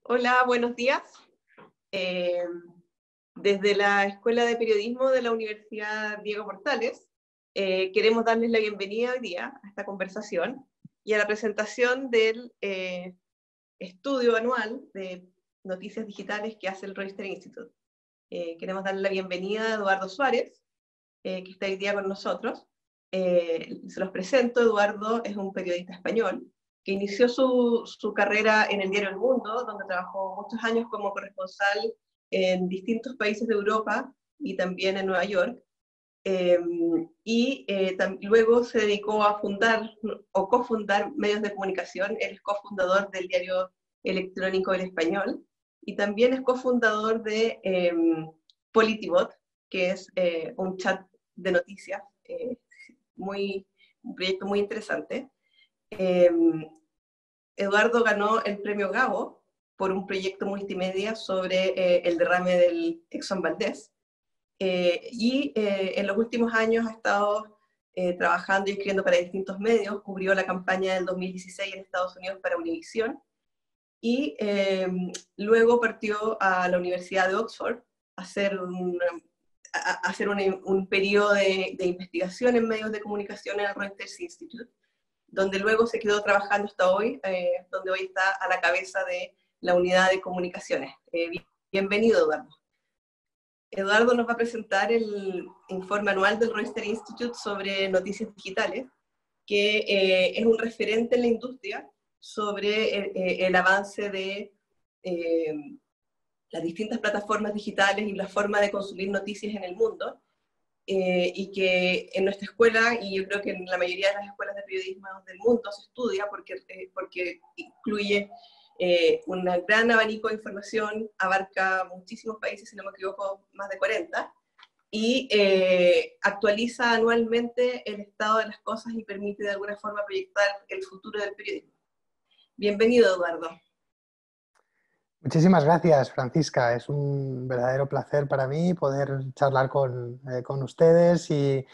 Hola, buenos días. Eh, Desde la Escuela de Periodismo de la Universidad Diego Portales, queremos darles la bienvenida hoy día a esta conversación y a la presentación del estudio anual de noticias digitales que hace el Reuters Institute. Queremos darle la bienvenida a Eduardo Suárez, que está hoy día con nosotros. Se los presento. Eduardo es un periodista español que inició su carrera en el diario El Mundo, donde trabajó muchos años como corresponsal en distintos países de Europa y también en Nueva York. Luego se dedicó a fundar o cofundar medios de comunicación. Él es cofundador del diario electrónico El Español y también es cofundador de Politibot, que es un chat de noticias, un proyecto muy interesante. Eduardo ganó el premio Gabo por un proyecto multimedia sobre el derrame del Exxon Valdez. En los últimos años ha estado trabajando y escribiendo para distintos medios. Cubrió la campaña del 2016 en Estados Unidos para Univision y luego partió a la Universidad de Oxford a hacer un periodo de investigación en medios de comunicación en el Reuters Institute, donde luego se quedó trabajando hasta hoy, donde hoy está a la cabeza de la unidad de comunicaciones. Bienvenido, Eduardo. Eduardo nos va a presentar el informe anual del Reuters Institute sobre noticias digitales, que es un referente en la industria sobre el avance de las distintas plataformas digitales y la forma de consumir noticias en el mundo, y que en nuestra escuela, y yo creo que en la mayoría de las escuelas de periodismo del mundo se estudia porque incluye un gran abanico de información, abarca muchísimos países, si no me equivoco, más de 40, y actualiza anualmente el estado de las cosas y permite de alguna forma proyectar el futuro del periodismo. Bienvenido, Eduardo. Muchísimas gracias, Francisca. Es un verdadero placer para mí poder charlar con ustedes y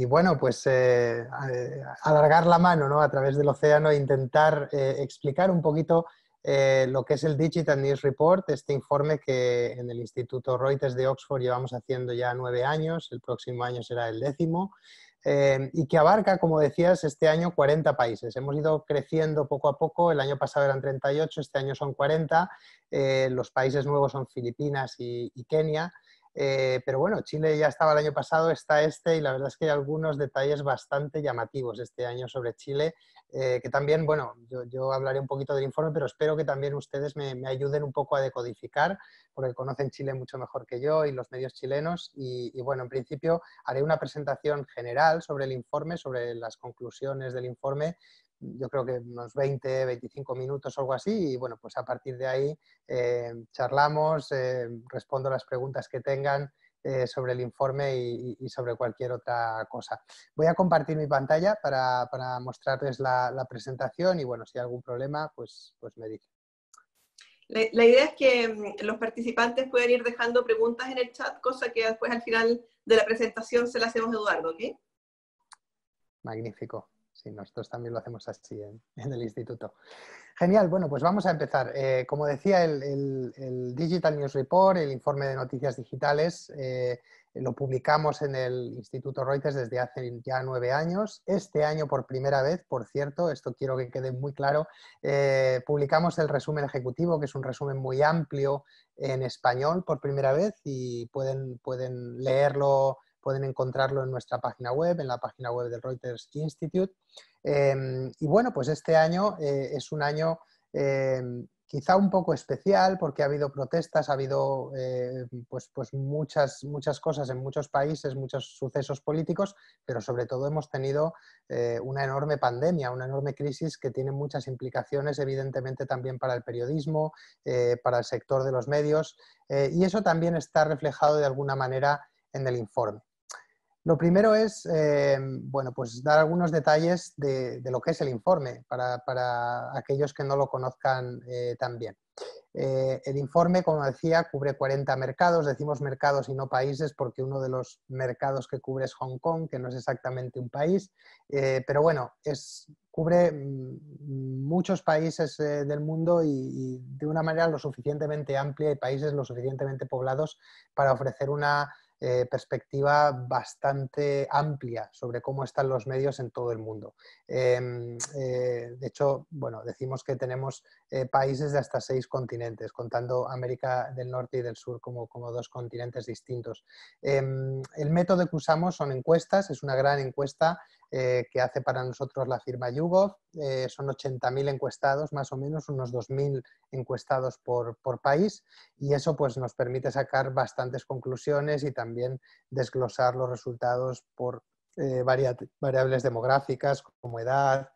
bueno, pues alargar la mano, ¿no?, a través del océano e intentar explicar un poquito lo que es el Digital News Report, este informe que en el Instituto Reuters de Oxford llevamos haciendo ya 9 años, el próximo año será el 10º. Y que abarca, como decías, este año 40 países. Hemos ido creciendo poco a poco, el año pasado eran 38, este año son 40, los países nuevos son Filipinas y Kenia, pero bueno, Chile ya estaba el año pasado, está y la verdad es que hay algunos detalles bastante llamativos este año sobre Chile, que también, bueno, yo hablaré un poquito del informe, pero espero que también ustedes me ayuden un poco a decodificar, porque conocen Chile mucho mejor que yo y los medios chilenos, y bueno, en principio haré una presentación general sobre el informe, sobre las conclusiones del informe, yo creo que unos 20, 25 minutos o algo así, y bueno, pues a partir de ahí charlamos, respondo las preguntas que tengan sobre el informe y sobre cualquier otra cosa. Voy a compartir mi pantalla para mostrarles la presentación y bueno, si hay algún problema, pues me dicen. La idea es que los participantes pueden ir dejando preguntas en el chat, cosa que después al final de la presentación se la hacemos a Eduardo, ¿ok? Magnífico. Sí, nosotros también lo hacemos así en el instituto. Genial, bueno, pues vamos a empezar. Como decía, el Digital News Report, el informe de noticias digitales, lo publicamos en el Instituto Reuters desde hace ya 9 años. Este año, por primera vez, por cierto, esto quiero que quede muy claro, publicamos el resumen ejecutivo, que es un resumen muy amplio en español por primera vez y pueden leerlo, pueden encontrarlo en nuestra página web, en la página web del Reuters Institute. Y bueno, pues este año es un año quizá un poco especial porque ha habido protestas, ha habido pues muchas cosas en muchos países, muchos sucesos políticos, pero sobre todo hemos tenido una enorme pandemia, una enorme crisis que tiene muchas implicaciones evidentemente también para el periodismo, para el sector de los medios, y eso también está reflejado de alguna manera en el informe. Lo primero es, bueno, pues dar algunos detalles de lo que es el informe para aquellos que no lo conozcan tan bien. El informe, como decía, cubre 40 mercados. Decimos mercados y no países porque uno de los mercados que cubre es Hong Kong, que no es exactamente un país, pero bueno, cubre muchos países del mundo y de una manera lo suficientemente amplia y países lo suficientemente poblados para ofrecer una perspectiva bastante amplia sobre cómo están los medios en todo el mundo. De hecho, bueno, decimos que tenemos países de hasta 6 continentes, contando América del Norte y del Sur como 2 continentes distintos. El método que usamos son encuestas, es una gran encuesta que hace para nosotros la firma YouGov. Son 80.000 encuestados, más o menos, unos 2.000 encuestados por país, y eso pues, nos permite sacar bastantes conclusiones y también desglosar los resultados por variables demográficas como edad,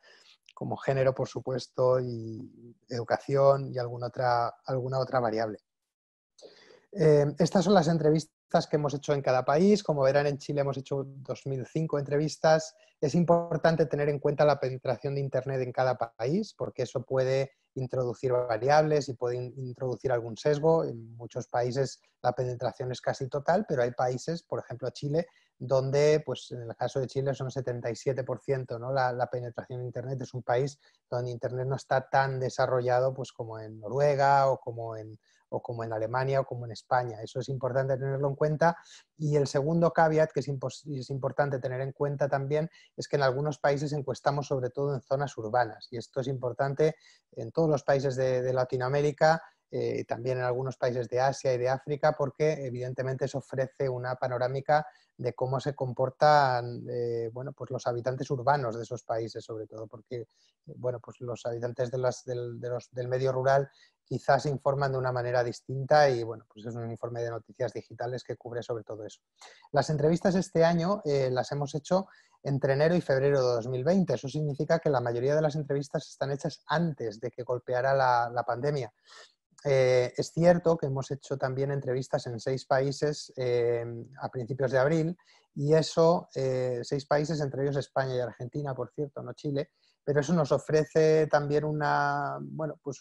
como género, por supuesto, y educación y alguna otra variable. Estas son las entrevistas que hemos hecho en cada país. Como verán, en Chile hemos hecho 2005 entrevistas. Es importante tener en cuenta la penetración de Internet en cada país, porque eso puede introducir variables y puede introducir algún sesgo. En muchos países la penetración es casi total, pero hay países, por ejemplo Chile, donde, pues en el caso de Chile son 77%, ¿no? La penetración de Internet. Es un país donde Internet no está tan desarrollado pues, como en Noruega o como en Alemania o como en España. Eso es importante tenerlo en cuenta. Y el segundo caveat que es importante tener en cuenta también es que en algunos países encuestamos sobre todo en zonas urbanas, y esto es importante en todos los países de Latinoamérica, también en algunos países de Asia y de África, porque evidentemente eso ofrece una panorámica de cómo se comportan bueno, pues los habitantes urbanos de esos países, sobre todo porque bueno, pues los habitantes del medio rural quizás se informan de una manera distinta, y bueno, pues es un informe de noticias digitales que cubre sobre todo eso. Las entrevistas este año las hemos hecho entre enero y febrero de 2020. Eso significa que la mayoría de las entrevistas están hechas antes de que golpeara la pandemia. Es cierto que hemos hecho también entrevistas en 6 países a principios de abril, y eso, 6 países, entre ellos España y Argentina, por cierto, no Chile, pero eso nos ofrece también bueno, pues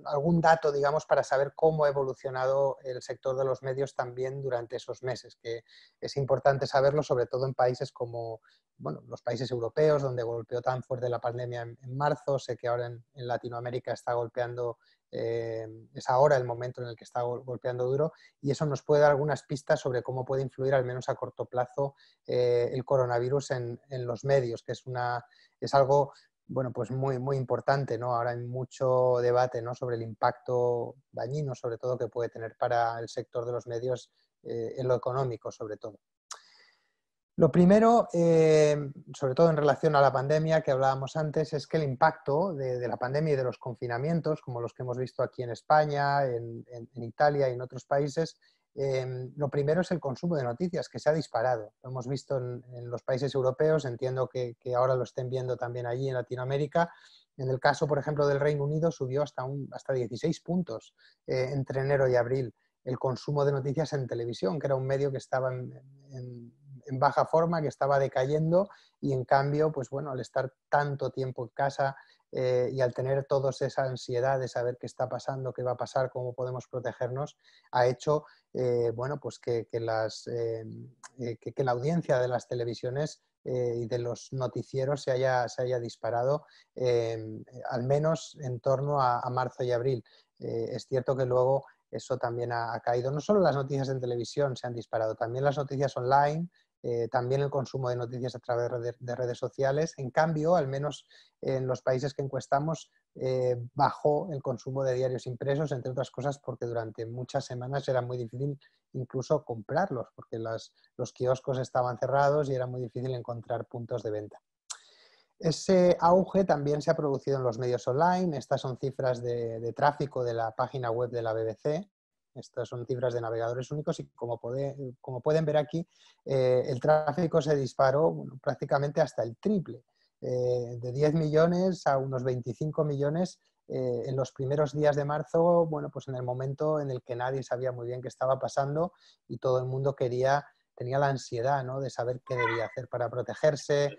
algún dato, digamos, para saber cómo ha evolucionado el sector de los medios también durante esos meses, que es importante saberlo, sobre todo en países como, bueno, los países europeos, donde golpeó tan fuerte la pandemia en marzo. Sé que ahora en Latinoamérica está golpeando, es ahora el momento en el que está golpeando duro, y eso nos puede dar algunas pistas sobre cómo puede influir, al menos a corto plazo, el coronavirus en los medios, que es algo, bueno, pues muy importante, ¿no? Ahora hay mucho debate, ¿no?, sobre el impacto dañino, sobre todo, que puede tener para el sector de los medios en lo económico, sobre todo. Lo primero, sobre todo en relación a la pandemia que hablábamos antes, es que el impacto de la pandemia y de los confinamientos, como los que hemos visto aquí en España, en Italia y en otros países, lo primero es el consumo de noticias, que se ha disparado. Lo hemos visto en los países europeos, entiendo que ahora lo estén viendo también allí en Latinoamérica. En el caso, por ejemplo, del Reino Unido, subió hasta 16 puntos entre enero y abril el consumo de noticias en televisión, que era un medio que estaba en baja forma, que estaba decayendo, y en cambio, pues bueno, al estar tanto tiempo en casa y al tener toda esa ansiedad de saber qué está pasando, qué va a pasar, cómo podemos protegernos, ha hecho bueno, pues que la audiencia de las televisiones y de los noticieros se haya disparado, al menos en torno a marzo y abril. Es cierto que luego eso también ha caído. No solo las noticias en televisión se han disparado, también las noticias online, también el consumo de noticias a través de redes sociales. En cambio, al menos en los países que encuestamos, bajó el consumo de diarios impresos, entre otras cosas porque durante muchas semanas era muy difícil incluso comprarlos, porque los kioscos estaban cerrados y era muy difícil encontrar puntos de venta. Ese auge también se ha producido en los medios online. Estas son cifras de tráfico de la página web de la BBC. Estas son cifras de navegadores únicos, y como pueden ver aquí, el tráfico se disparó, bueno, prácticamente hasta el triple, de 10 millones a unos 25 millones en los primeros días de marzo, bueno, pues en el momento en el que nadie sabía muy bien qué estaba pasando y todo el mundo quería tenía la ansiedad, ¿no?, de saber qué debía hacer para protegerse,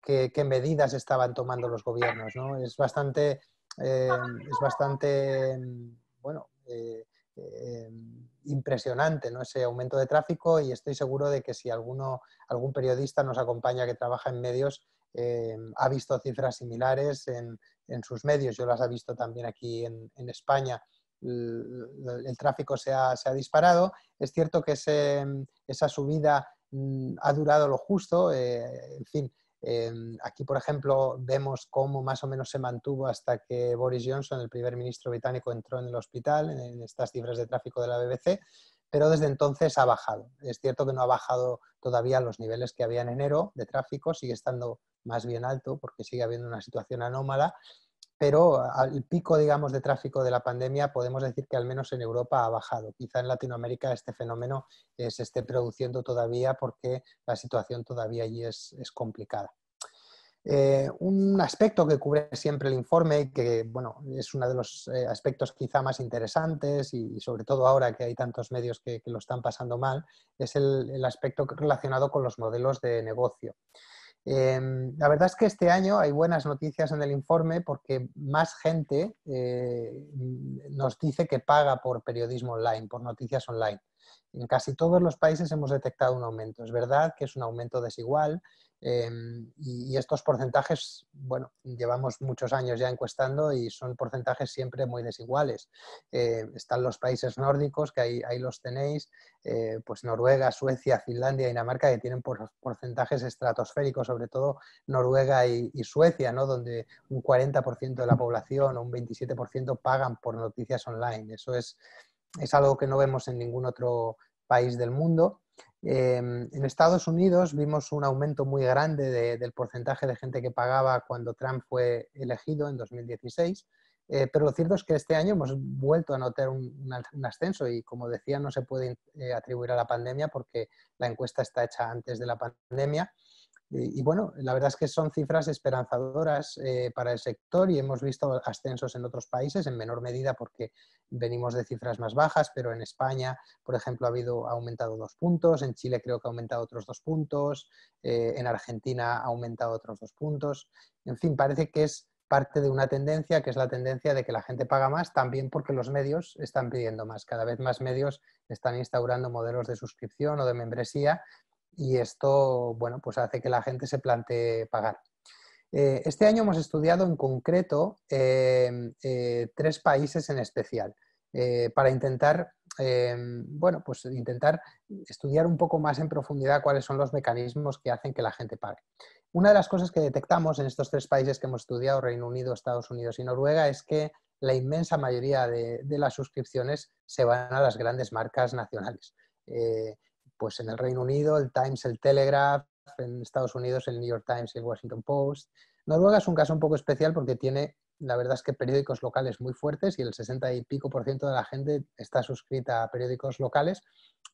qué medidas estaban tomando los gobiernos, ¿no? Es bastante bueno, impresionante, ¿no?, ese aumento de tráfico, y estoy seguro de que si algún periodista nos acompaña que trabaja en medios ha visto cifras similares en sus medios. Yo las he visto también aquí en España. El tráfico se ha disparado. Es cierto que esa subida ha durado lo justo. En fin, aquí, por ejemplo, vemos cómo más o menos se mantuvo hasta que Boris Johnson, el primer ministro británico, entró en el hospital, en estas cifras de tráfico de la BBC, pero desde entonces ha bajado. Es cierto que no ha bajado todavía a los niveles que había en enero de tráfico, sigue estando más bien alto porque sigue habiendo una situación anómala, pero al pico, digamos, de tráfico de la pandemia podemos decir que al menos en Europa ha bajado. Quizá en Latinoamérica este fenómeno se esté produciendo todavía porque la situación todavía allí es complicada. Un aspecto que cubre siempre el informe y que, bueno, es uno de los aspectos quizá más interesantes y sobre todo ahora que hay tantos medios que lo están pasando mal, es el aspecto relacionado con los modelos de negocio. La verdad es que este año hay buenas noticias en el informe porque más gente nos dice que paga por periodismo online, por noticias online. En casi todos los países hemos detectado un aumento. Es verdad que es un aumento desigual y estos porcentajes, bueno, llevamos muchos años ya encuestando y son porcentajes siempre muy desiguales. Están los países nórdicos, que ahí los tenéis, pues Noruega, Suecia, Finlandia, Dinamarca, que tienen porcentajes estratosféricos, sobre todo Noruega y Suecia, ¿no?, donde un 40% de la población o un 27% pagan por noticias online. Eso es algo que no vemos en ningún otro país del mundo. En Estados Unidos vimos un aumento muy grande del porcentaje de gente que pagaba cuando Trump fue elegido en 2016, pero lo cierto es que este año hemos vuelto a notar un ascenso y, como decía, no se puede atribuir a la pandemia porque la encuesta está hecha antes de la pandemia. Y bueno, la verdad es que son cifras esperanzadoras para el sector y hemos visto ascensos en otros países, en menor medida porque venimos de cifras más bajas, pero en España, por ejemplo, ha aumentado 2 puntos, en Chile creo que ha aumentado otros 2 puntos, en Argentina ha aumentado otros 2 puntos. En fin, parece que es parte de una tendencia, que es la tendencia de que la gente paga más, también porque los medios están pidiendo más. Cada vez más medios están instaurando modelos de suscripción o de membresía y esto, bueno, pues hace que la gente se plantee pagar. Este año hemos estudiado en concreto 3 países en especial para intentar, bueno, pues intentar estudiar un poco más en profundidad cuáles son los mecanismos que hacen que la gente pague. Una de las cosas que detectamos en estos 3 países que hemos estudiado, Reino Unido, Estados Unidos y Noruega, es que la inmensa mayoría de las suscripciones se van a las grandes marcas nacionales. Pues en el Reino Unido el Times, el Telegraph, en Estados Unidos el New York Times y el Washington Post. Noruega es un caso un poco especial porque tiene, la verdad es que periódicos locales muy fuertes y el 60 y pico % de la gente está suscrita a periódicos locales,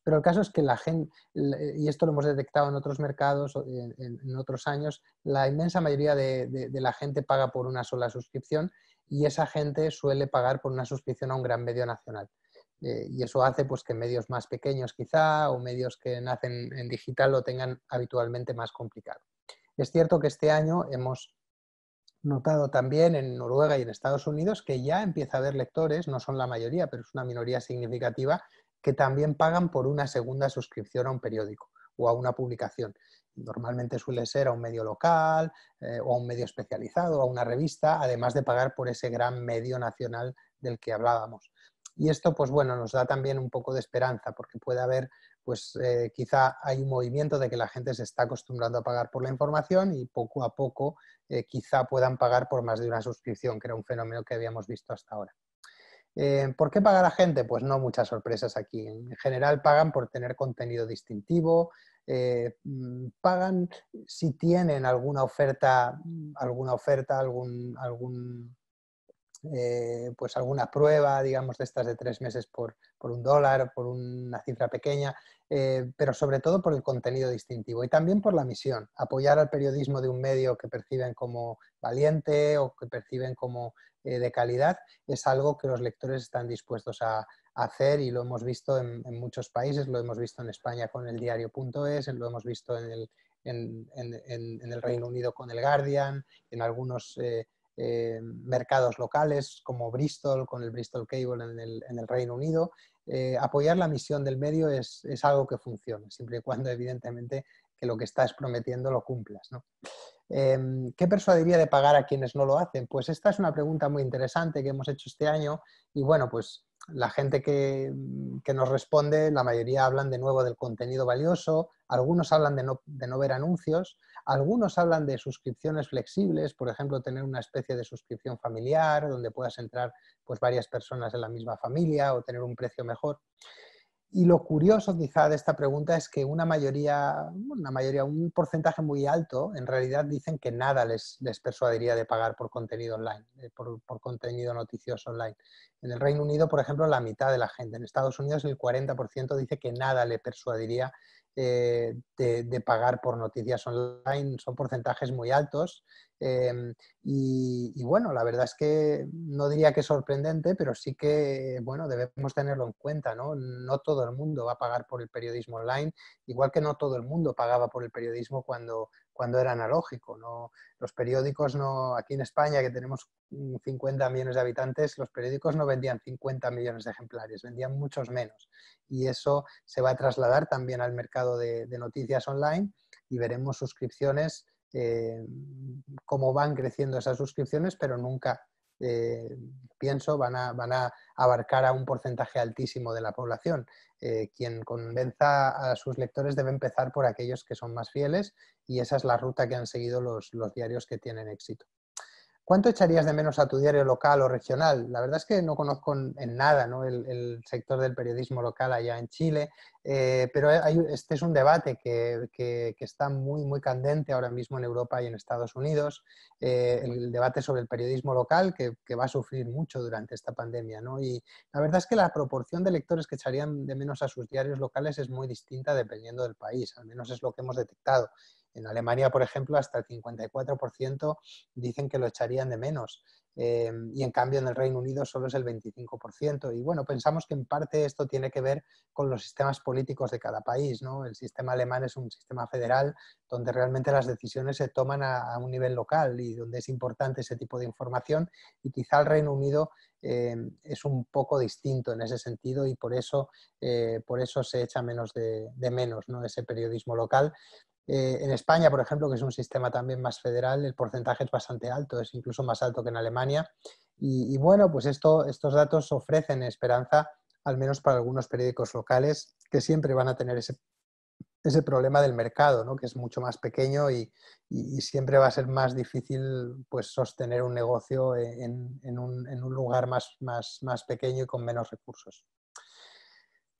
pero el caso es que la gente, y esto lo hemos detectado en otros mercados, en otros años, la inmensa mayoría de la gente paga por una sola suscripción y esa gente suele pagar por una suscripción a un gran medio nacional. Y eso hace pues, que medios más pequeños quizá o medios que nacen en digital lo tengan habitualmente más complicado. Es cierto que este año hemos notado también en Noruega y en Estados Unidos que ya empieza a haber lectores, no son la mayoría, pero es una minoría significativa, que también pagan por una segunda suscripción a un periódico o a una publicación. Normalmente suele ser a un medio local o a un medio especializado, a una revista, además de pagar por ese gran medio nacional del que hablábamos. Y esto, pues bueno, nos da también un poco de esperanza, porque puede haber, pues quizá hay un movimiento de que la gente se está acostumbrando a pagar por la información y poco a poco quizá puedan pagar por más de una suscripción, que era un fenómeno que habíamos visto hasta ahora. ¿Por qué paga la gente? Pues no muchas sorpresas aquí. En general pagan por tener contenido distintivo, pagan si tienen alguna oferta, algún pues alguna prueba, digamos, de estas de 3 meses por $1, por una cifra pequeña, pero sobre todo por el contenido distintivo y también por la misión, apoyar al periodismo de un medio que perciben como valiente o que perciben como de calidad, es algo que los lectores están dispuestos a hacer y lo hemos visto en muchos países, lo hemos visto en España con el diario.es, lo hemos visto en el Reino Unido con el Guardian, en algunos mercados locales como Bristol, con el Bristol Cable en el Reino Unido. Apoyar la misión del medio es algo que funciona, siempre y cuando evidentemente que lo que estás prometiendo lo cumplas, ¿no? ¿Qué persuadiría de pagar a quienes no lo hacen? Pues esta es una pregunta muy interesante que hemos hecho este año y bueno, pues la gente que nos responde, la mayoría hablan de nuevo del contenido valioso, algunos hablan de no ver anuncios, algunos hablan de suscripciones flexibles, por ejemplo, tener una especie de suscripción familiar donde puedas entrar pues varias personas en la misma familia o tener un precio mejor. Y lo curioso quizá de esta pregunta es que una mayoría, un porcentaje muy alto, en realidad dicen que nada les persuadiría de pagar por contenido online, por contenido noticioso online. En el Reino Unido, por ejemplo, la mitad de la gente. En Estados Unidos el 40% dice que nada le persuadiría de pagar por noticias online. Son porcentajes muy altos. Y bueno, la verdad es que no diría que es sorprendente, pero sí que, bueno, debemos tenerlo en cuenta, ¿no? No todo el mundo va a pagar por el periodismo online, igual que no todo el mundo pagaba por el periodismo cuando era analógico, ¿no? Los periódicos no, aquí en España, que tenemos 50 millones de habitantes, los periódicos no vendían 50 millones de ejemplares, vendían muchos menos. Y eso se va a trasladar también al mercado de noticias online y veremos suscripciones, cómo van creciendo esas suscripciones, pero nunca, pienso, van a abarcar a un porcentaje altísimo de la población. Quien convenza a sus lectores debe empezar por aquellos que son más fieles y esa es la ruta que han seguido los diarios que tienen éxito. ¿Cuánto echarías de menos a tu diario local o regional? La verdad es que no conozco en nada, ¿no? el sector del periodismo local allá en Chile, pero este es un debate que está muy, muy candente ahora mismo en Europa y en Estados Unidos, el debate sobre el periodismo local que va a sufrir mucho durante esta pandemia, ¿no? Y la verdad es que la proporción de lectores que echarían de menos a sus diarios locales es muy distinta dependiendo del país, al menos es lo que hemos detectado. En Alemania, por ejemplo, hasta el 54% dicen que lo echarían de menos. Y en cambio en el Reino Unido solo es el 25%. Y bueno, pensamos que en parte esto tiene que ver con los sistemas políticos de cada país, ¿no? El sistema alemán es un sistema federal donde realmente las decisiones se toman a un nivel local y donde es importante ese tipo de información y quizá el Reino Unido es un poco distinto en ese sentido y por eso se echa menos de menos, ¿no? Ese periodismo local. En España, por ejemplo, que es un sistema también más federal, el porcentaje es bastante alto, es incluso más alto que en Alemania. Y bueno, pues estos datos ofrecen esperanza, al menos para algunos periódicos locales, que siempre van a tener ese problema del mercado, ¿no? Que es mucho más pequeño y siempre va a ser más difícil pues, sostener un negocio en un lugar más pequeño y con menos recursos.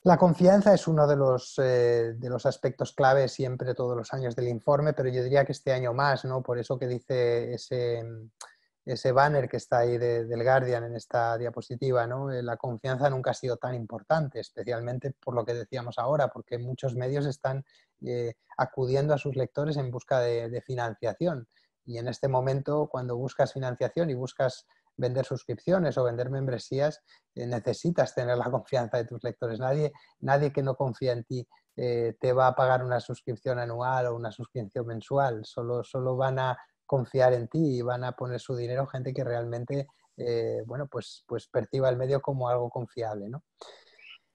La confianza es uno de los aspectos clave siempre todos los años del informe, pero yo diría que este año más, ¿no? Por eso que dice ese banner que está ahí del Guardian en esta diapositiva, ¿no? La confianza nunca ha sido tan importante, especialmente por lo que decíamos ahora, porque muchos medios están acudiendo a sus lectores en busca de financiación. Y en este momento, cuando buscas financiación y buscas vender suscripciones o vender membresías, necesitas tener la confianza de tus lectores. Nadie que no confía en ti te va a pagar una suscripción anual o una suscripción mensual. Solo van a confiar en ti y van a poner su dinero gente que realmente bueno, pues perciba el medio como algo confiable, ¿no?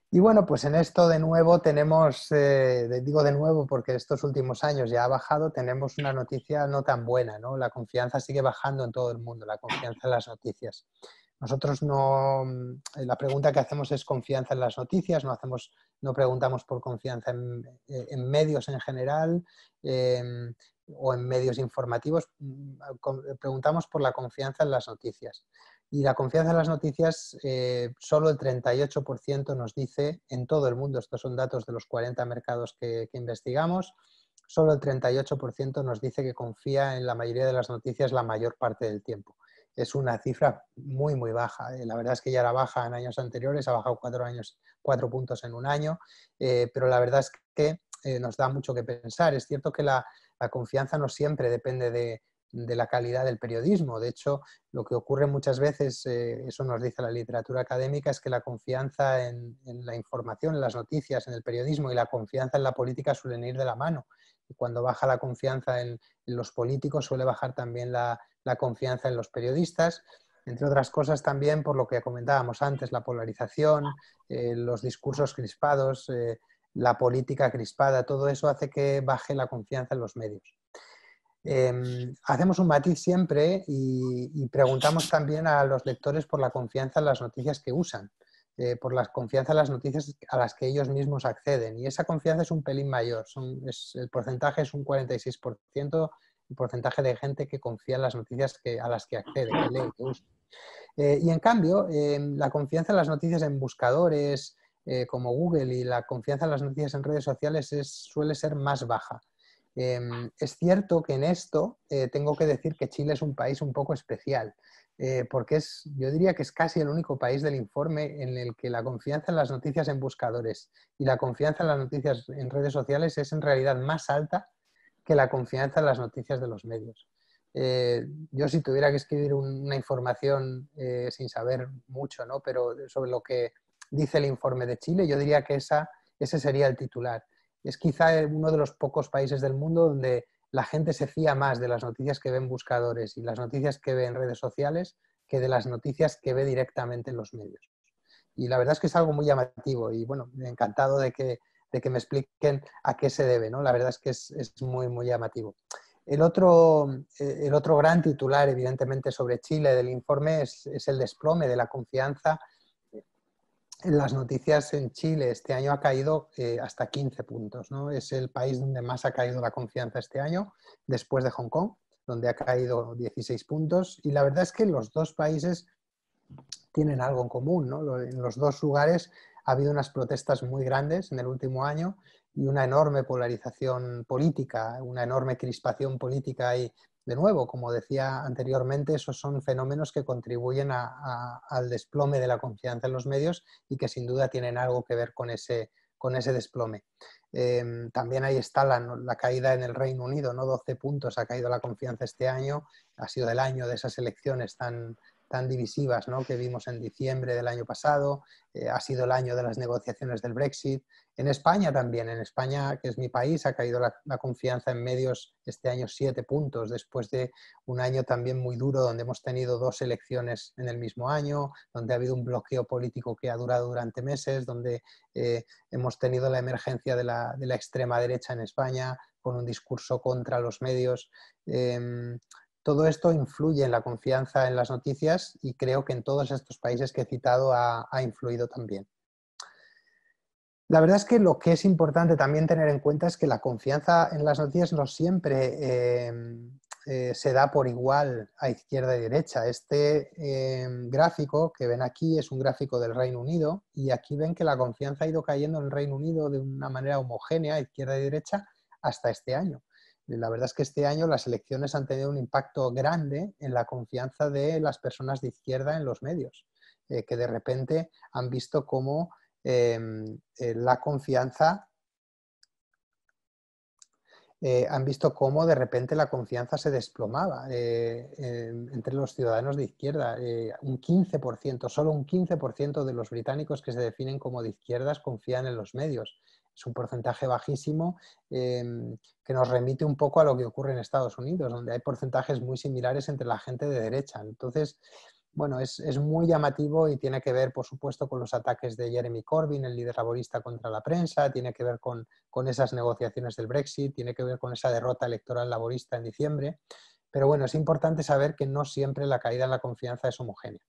Y bueno, pues en esto de nuevo tenemos, digo de nuevo porque estos últimos años ya ha bajado, tenemos una noticia no tan buena, ¿no? La confianza sigue bajando en todo el mundo, la confianza en las noticias. Nosotros no, la pregunta que hacemos es confianza en las noticias, no preguntamos por confianza en medios en general o en medios informativos, preguntamos por la confianza en las noticias. Y la confianza en las noticias, solo el 38% nos dice, en todo el mundo, estos son datos de los 40 mercados que investigamos, solo el 38% nos dice que confía en la mayoría de las noticias la mayor parte del tiempo. es una cifra muy, muy baja. La verdad es que ya era baja en años anteriores, ha bajado 4 puntos en un año, pero la verdad es que nos da mucho que pensar. Es cierto que la confianza no siempre depende de la calidad del periodismo. De hecho, lo que ocurre muchas veces, eso nos dice la literatura académica, es que la confianza en la información, en las noticias, en el periodismo y la confianza en la política suelen ir de la mano. Y cuando baja la confianza en los políticos, suele bajar también la confianza en los periodistas, entre otras cosas también por lo que comentábamos antes, la polarización, los discursos crispados, la política crispada, todo eso hace que baje la confianza en los medios. Hacemos un matiz siempre y preguntamos también a los lectores por la confianza en las noticias que usan, por la confianza en las noticias a las que ellos mismos acceden. Y esa confianza es un pelín mayor, el porcentaje es un 46%, el porcentaje de gente que confía en las noticias a las que accede, que lee, que usa. Y en cambio, la confianza en las noticias en buscadores como Google y la confianza en las noticias en redes sociales suele ser más baja. Es cierto que en esto tengo que decir que Chile es un país un poco especial, porque yo diría que es casi el único país del informe en el que la confianza en las noticias en buscadores y la confianza en las noticias en redes sociales es en realidad más alta que la confianza en las noticias de los medios. Yo si tuviera que escribir una información sin saber mucho, ¿no? Pero sobre lo que dice el informe de Chile, yo diría que ese sería el titular. Es quizá uno de los pocos países del mundo donde la gente se fía más de las noticias que ve en buscadores y las noticias que ve en redes sociales que de las noticias que ve directamente en los medios. Y la verdad es que es algo muy llamativo y bueno, encantado de que me expliquen a qué se debe, ¿no? La verdad es que es muy, muy llamativo. El otro gran titular, evidentemente, sobre Chile del informe es el desplome de la confianza en las noticias en Chile. Este año ha caído hasta 15 puntos, ¿no? Es el país donde más ha caído la confianza este año, después de Hong Kong, donde ha caído 16 puntos. Y la verdad es que los dos países tienen algo en común, ¿no? En los dos lugares ha habido unas protestas muy grandes en el último año y una enorme polarización política, una enorme crispación política y, de nuevo, como decía anteriormente, esos son fenómenos que contribuyen al desplome de la confianza en los medios y que sin duda tienen algo que ver con ese desplome. También ahí está la caída en el Reino Unido, ¿no? 12 puntos ha caído la confianza este año, ha sido el año de esas elecciones tan divisivas, ¿no? Que vimos en diciembre del año pasado, ha sido el año de las negociaciones del Brexit. En España también, en España, que es mi país, ha caído la confianza en medios este año 7 puntos, después de un año también muy duro donde hemos tenido 2 elecciones en el mismo año, donde ha habido un bloqueo político que ha durado durante meses, donde hemos tenido la emergencia de la extrema derecha en España con un discurso contra los medios. Todo esto influye en la confianza en las noticias y creo que en todos estos países que he citado ha influido también. La verdad es que lo que es importante también tener en cuenta es que la confianza en las noticias no siempre se da por igual a izquierda y derecha. Este gráfico que ven aquí es un gráfico del Reino Unido y aquí ven que la confianza ha ido cayendo en el Reino Unido de una manera homogénea, izquierda y derecha, hasta este año. La verdad es que este año las elecciones han tenido un impacto grande en la confianza de las personas de izquierda en los medios, que de repente han visto cómo la confianza, han visto cómo de repente la confianza se desplomaba entre los ciudadanos de izquierda. Un 15%, solo un 15% de los británicos que se definen como de izquierdas confían en los medios. Es un porcentaje bajísimo que nos remite un poco a lo que ocurre en Estados Unidos, donde hay porcentajes muy similares entre la gente de derecha. Entonces, bueno, es muy llamativo y tiene que ver, por supuesto, con los ataques de Jeremy Corbyn, el líder laborista, contra la prensa, tiene que ver con esas negociaciones del Brexit, tiene que ver con esa derrota electoral laborista en diciembre. Pero bueno, es importante saber que no siempre la caída en la confianza es homogénea.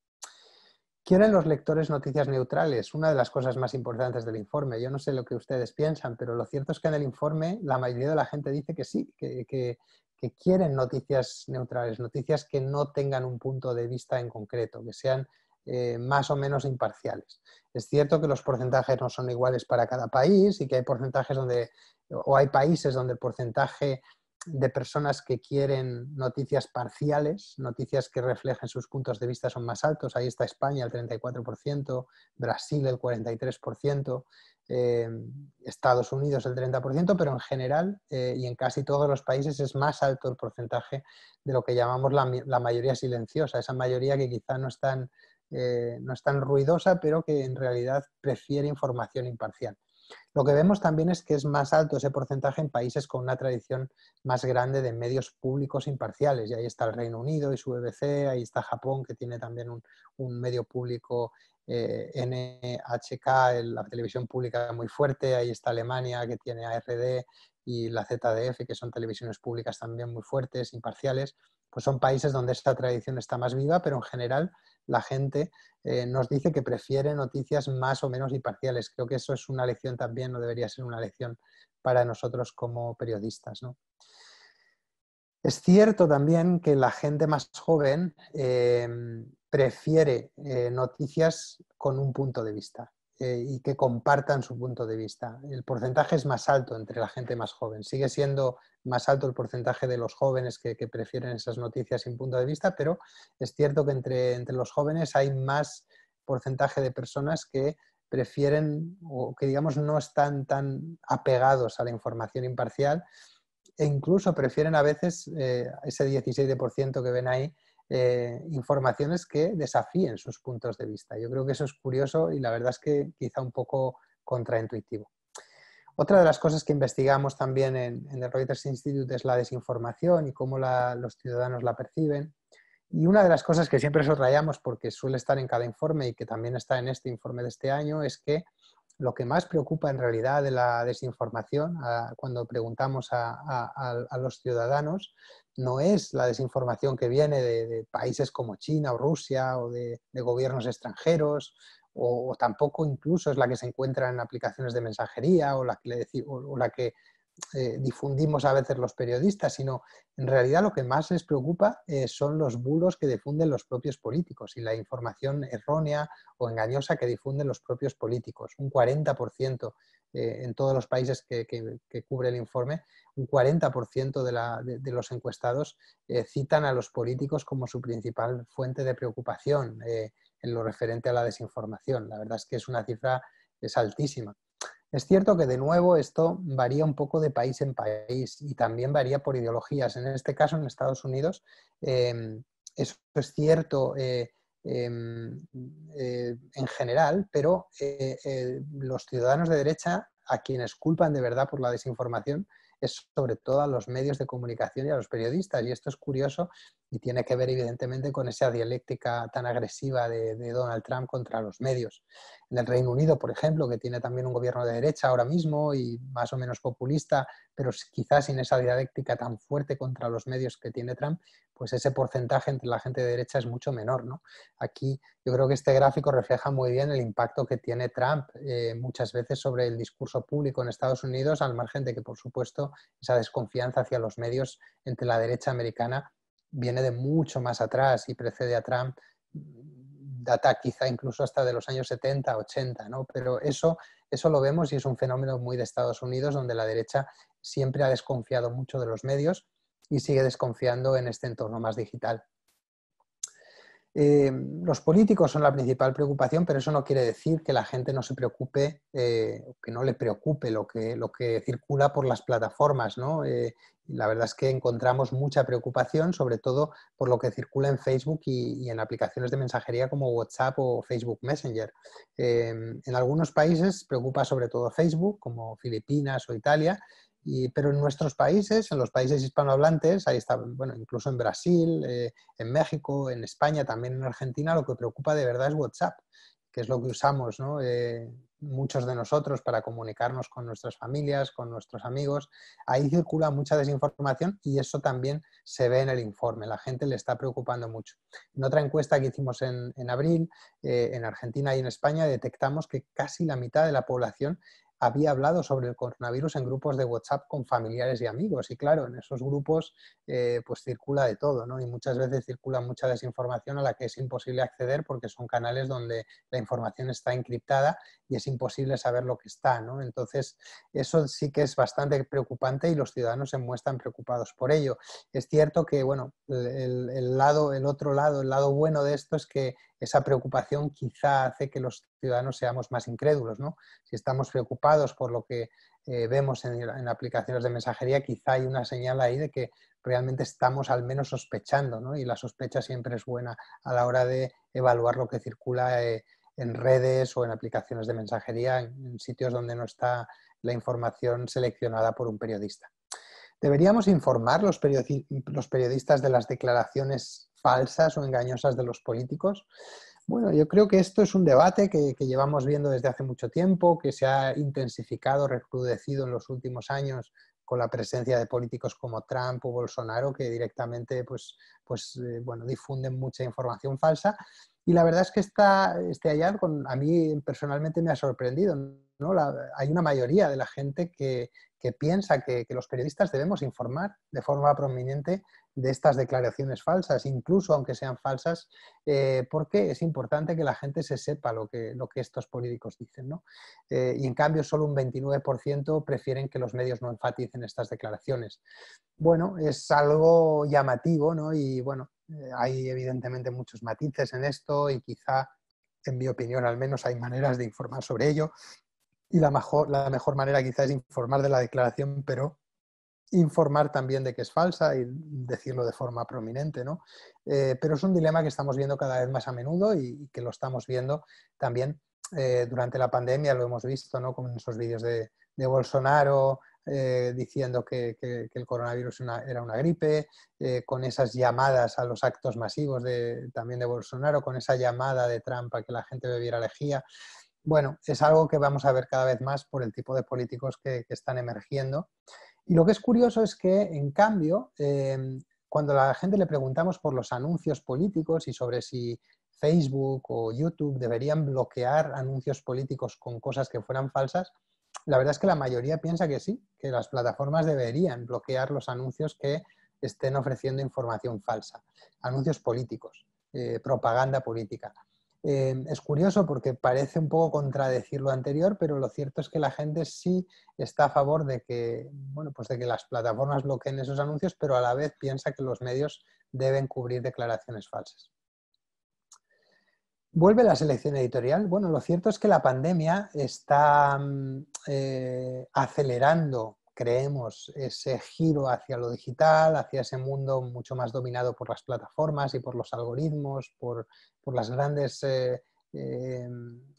¿Quieren los lectores noticias neutrales? Una de las cosas más importantes del informe. Yo no sé lo que ustedes piensan, pero lo cierto es que en el informe la mayoría de la gente dice que sí, que quieren noticias neutrales, noticias que no tengan un punto de vista en concreto, que sean más o menos imparciales. Es cierto que los porcentajes no son iguales para cada país y que hay porcentajes o hay países donde el porcentaje de personas que quieren noticias parciales, noticias que reflejen sus puntos de vista son más altos. Ahí está España, el 34%, Brasil, el 43%, Estados Unidos, el 30%, pero en general y en casi todos los países es más alto el porcentaje de lo que llamamos la mayoría silenciosa, esa mayoría que quizá no es tan ruidosa, pero que en realidad prefiere información imparcial. Lo que vemos también es que es más alto ese porcentaje en países con una tradición más grande de medios públicos imparciales. Y ahí está el Reino Unido y su BBC, ahí está Japón, que tiene también un medio público NHK, la televisión pública muy fuerte. Ahí está Alemania, que tiene ARD, y la ZDF, que son televisiones públicas también muy fuertes, imparciales. Pues son países donde esta tradición está más viva, pero en general la gente nos dice que prefiere noticias más o menos imparciales. Creo que eso es una lección también, no debería ser una lección para nosotros como periodistas, ¿no? Es cierto también que la gente más joven prefiere noticias con un punto de vista y que compartan su punto de vista. El porcentaje es más alto entre la gente más joven. Sigue siendo más alto el porcentaje de los jóvenes que prefieren esas noticias sin punto de vista, pero es cierto que entre los jóvenes hay más porcentaje de personas que prefieren o que, digamos, no están tan apegados a la información imparcial e incluso prefieren a veces ese 17% que ven ahí, informaciones que desafíen sus puntos de vista. Yo creo que eso es curioso y la verdad es que quizá un poco contraintuitivo. Otra de las cosas que investigamos también en el Reuters Institute es la desinformación y cómo los ciudadanos la perciben. Y una de las cosas que siempre subrayamos, porque suele estar en cada informe y que también está en este informe de este año, es que lo que más preocupa en realidad de la desinformación, cuando preguntamos a los ciudadanos, no es la desinformación que viene de países como China o Rusia o de gobiernos extranjeros, o tampoco incluso es la que se encuentra en aplicaciones de mensajería o la que difundimos a veces los periodistas, sino en realidad lo que más les preocupa son los bulos que difunden los propios políticos y la información errónea o engañosa que difunden los propios políticos. Un 40% en todos los países que cubre el informe, un 40% de los encuestados citan a los políticos como su principal fuente de preocupación en lo referente a la desinformación. La verdad es que es una cifra altísima. Es cierto que, de nuevo, esto varía un poco de país en país y también varía por ideologías. En este caso, en Estados Unidos, eso es cierto en general, pero los ciudadanos de derecha, a quienes culpan de verdad por la desinformación, es sobre todo a los medios de comunicación y a los periodistas. Y esto es curioso y tiene que ver, evidentemente, con esa dialéctica tan agresiva de Donald Trump contra los medios. En el Reino Unido, por ejemplo, que tiene también un gobierno de derecha ahora mismo y más o menos populista, pero quizás sin esa dialéctica tan fuerte contra los medios que tiene Trump, pues ese porcentaje entre la gente de derecha es mucho menor, ¿no? Aquí yo creo que este gráfico refleja muy bien el impacto que tiene Trump muchas veces sobre el discurso público en Estados Unidos, al margen de que, por supuesto, esa desconfianza hacia los medios entre la derecha americana viene de mucho más atrás y precede a Trump, data quizá incluso hasta de los años 70, 80, ¿no? Pero eso lo vemos y es un fenómeno muy de Estados Unidos, donde la derecha siempre ha desconfiado mucho de los medios y sigue desconfiando en este entorno más digital. Los políticos son la principal preocupación, pero eso no quiere decir que la gente no se preocupe, que no le preocupe lo que circula por las plataformas, ¿no? La verdad es que encontramos mucha preocupación, sobre todo por lo que circula en Facebook y en aplicaciones de mensajería como WhatsApp o Facebook Messenger. En algunos países preocupa sobre todo Facebook, como Filipinas o Italia, pero en nuestros países, en los países hispanohablantes, ahí está, bueno, incluso en Brasil, en México, en España, también en Argentina, lo que preocupa de verdad es WhatsApp, que es lo que usamos, ¿no? Muchos de nosotros para comunicarnos con nuestras familias, con nuestros amigos. Ahí circula mucha desinformación y eso también se ve en el informe. La gente le está preocupando mucho. En otra encuesta que hicimos en abril, en Argentina y en España, detectamos que casi la mitad de la población había hablado sobre el coronavirus en grupos de WhatsApp con familiares y amigos. Y claro, en esos grupos pues circula de todo, ¿no? Y muchas veces circula mucha desinformación a la que es imposible acceder porque son canales donde la información está encriptada y es imposible saber lo que está, ¿no? Entonces, eso sí que es bastante preocupante y los ciudadanos se muestran preocupados por ello. Es cierto que, bueno, el otro lado, el lado bueno de esto es que esa preocupación quizá hace que los ciudadanos seamos más incrédulos, ¿no? Si estamos preocupados por lo que vemos en aplicaciones de mensajería, quizá hay una señal ahí de que realmente estamos al menos sospechando, ¿no? Y la sospecha siempre es buena a la hora de evaluar lo que circula en redes o en aplicaciones de mensajería, en sitios donde no está la información seleccionada por un periodista. ¿Deberíamos informar los periodistas de las declaraciones falsas o engañosas de los políticos? Bueno, yo creo que esto es un debate que llevamos viendo desde hace mucho tiempo, que se ha intensificado, recrudecido en los últimos años con la presencia de políticos como Trump o Bolsonaro, que directamente bueno, difunden mucha información falsa. Y la verdad es que este hallazgo a mí personalmente me ha sorprendido, ¿no? Hay una mayoría de la gente que piensa que los periodistas debemos informar de forma prominente de estas declaraciones falsas, incluso aunque sean falsas, porque es importante que la gente se sepa lo que estos políticos dicen, ¿no? Y en cambio solo un 29% prefieren que los medios no enfaticen estas declaraciones. Bueno, es algo llamativo, ¿no? Y bueno, hay evidentemente muchos matices en esto y quizá, en mi opinión al menos, hay maneras de informar sobre ello. Y la mejor manera quizá es informar de la declaración, pero informar también de que es falsa y decirlo de forma prominente, ¿no? Pero es un dilema que estamos viendo cada vez más a menudo y que lo estamos viendo también durante la pandemia, lo hemos visto, ¿no? Con esos vídeos de Bolsonaro diciendo que el coronavirus era una gripe, con esas llamadas a los actos masivos también de Bolsonaro, con esa llamada de Trump a que la gente bebiera lejía. Bueno, es algo que vamos a ver cada vez más por el tipo de políticos que están emergiendo. Y lo que es curioso es que, en cambio, cuando a la gente le preguntamos por los anuncios políticos y sobre si Facebook o YouTube deberían bloquear anuncios políticos con cosas que fueran falsas, la verdad es que la mayoría piensa que sí, que las plataformas deberían bloquear los anuncios que estén ofreciendo información falsa, anuncios políticos, propaganda política. Es curioso porque parece un poco contradecir lo anterior, pero lo cierto es que la gente sí está a favor de que, bueno, pues de que las plataformas bloqueen esos anuncios, pero a la vez piensa que los medios deben cubrir declaraciones falsas. ¿Vuelve la selección editorial? Bueno, lo cierto es que la pandemia está acelerando, creemos, ese giro hacia lo digital, hacia ese mundo mucho más dominado por las plataformas y por los algoritmos, por las grandes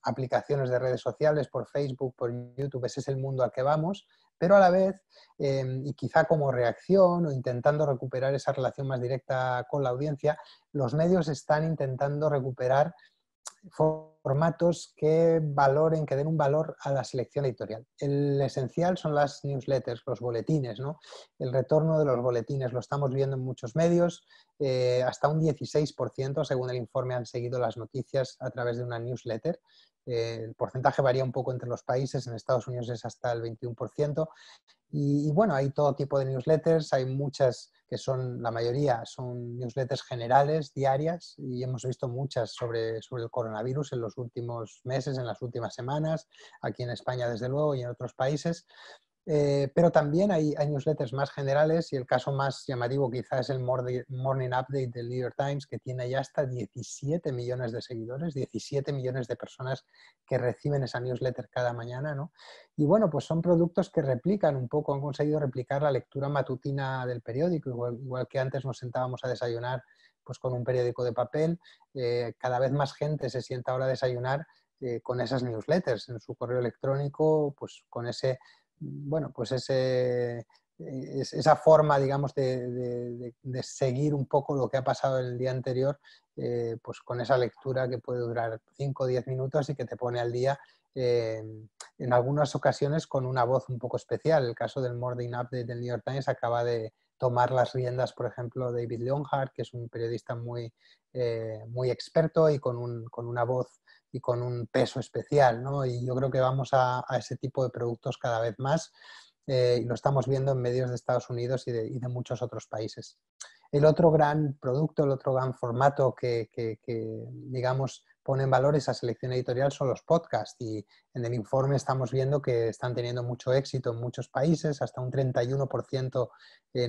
aplicaciones de redes sociales, por Facebook, por YouTube. Ese es el mundo al que vamos, pero a la vez, y quizá como reacción o intentando recuperar esa relación más directa con la audiencia, los medios están intentando recuperar formatos que valoren, que den un valor a la selección editorial. El esencial son las newsletters, los boletines, ¿no? El retorno de los boletines lo estamos viendo en muchos medios, hasta un 16% según el informe han seguido las noticias a través de una newsletter. El porcentaje varía un poco entre los países, en Estados Unidos es hasta el 21%. Y bueno, hay todo tipo de newsletters, hay muchas que son, la mayoría son newsletters generales, diarias, y hemos visto muchas sobre el coronavirus en los últimos meses, en las últimas semanas, aquí en España desde luego y en otros países. Pero también hay newsletters más generales y el caso más llamativo quizás es el Morning Update del New York Times, que tiene ya hasta 17 millones de seguidores, 17 millones de personas que reciben esa newsletter cada mañana, ¿no? Y bueno, pues son productos que replican un poco, han conseguido replicar la lectura matutina del periódico, igual que antes nos sentábamos a desayunar pues con un periódico de papel, cada vez más gente se sienta ahora a desayunar con esas newsletters en su correo electrónico, pues con ese, bueno, pues esa forma, digamos, de seguir un poco lo que ha pasado el día anterior, pues con esa lectura que puede durar 5 o 10 minutos y que te pone al día en algunas ocasiones con una voz un poco especial. El caso del Morning Update del New York Times acaba de tomar las riendas, por ejemplo, David Leonhardt, que es un periodista muy experto y con una voz y con un peso especial, ¿no? Y yo creo que vamos a ese tipo de productos cada vez más, y lo estamos viendo en medios de Estados Unidos y de muchos otros países. El otro gran producto, el otro gran formato que digamos, pone en valor esa selección editorial son los podcasts, y en el informe estamos viendo que están teniendo mucho éxito en muchos países. Hasta un 31%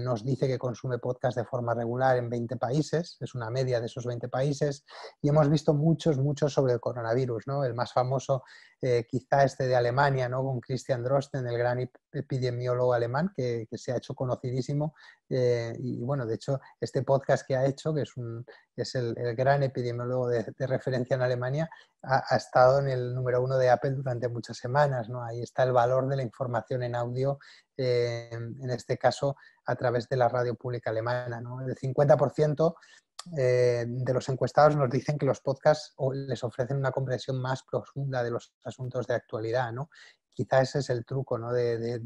nos dice que consume podcast de forma regular en 20 países, es una media de esos 20 países, y hemos visto muchos sobre el coronavirus, ¿no? El más famoso quizá este de Alemania, ¿no? Con Christian Drosten, el gran epidemiólogo alemán, que se ha hecho conocidísimo, y bueno, de hecho este podcast que ha hecho, que es el gran epidemiólogo de referencia en Alemania, ha estado en el número 1 de Apple durante muchas semanas, ¿no? Ahí está el valor de la información en audio, en este caso a través de la radio pública alemana, ¿no? El 50% de los encuestados nos dicen que los podcasts les ofrecen una comprensión más profunda de los asuntos de actualidad, ¿no? Quizá ese es el truco, ¿no? de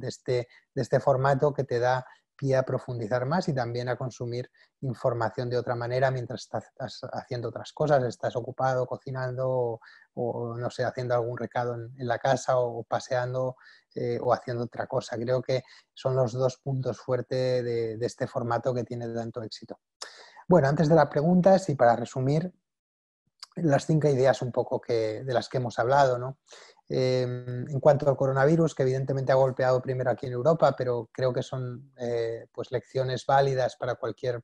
este formato, que te da pie a profundizar más y también a consumir información de otra manera mientras estás haciendo otras cosas, estás ocupado, cocinando o no sé, haciendo algún recado en la casa o paseando o haciendo otra cosa. Creo que son los dos puntos fuertes de este formato que tiene tanto éxito. Bueno, antes de las preguntas y para resumir las 5 ideas un poco de las que hemos hablado, ¿no? En cuanto al coronavirus, que evidentemente ha golpeado primero aquí en Europa, pero creo que son pues lecciones válidas para cualquier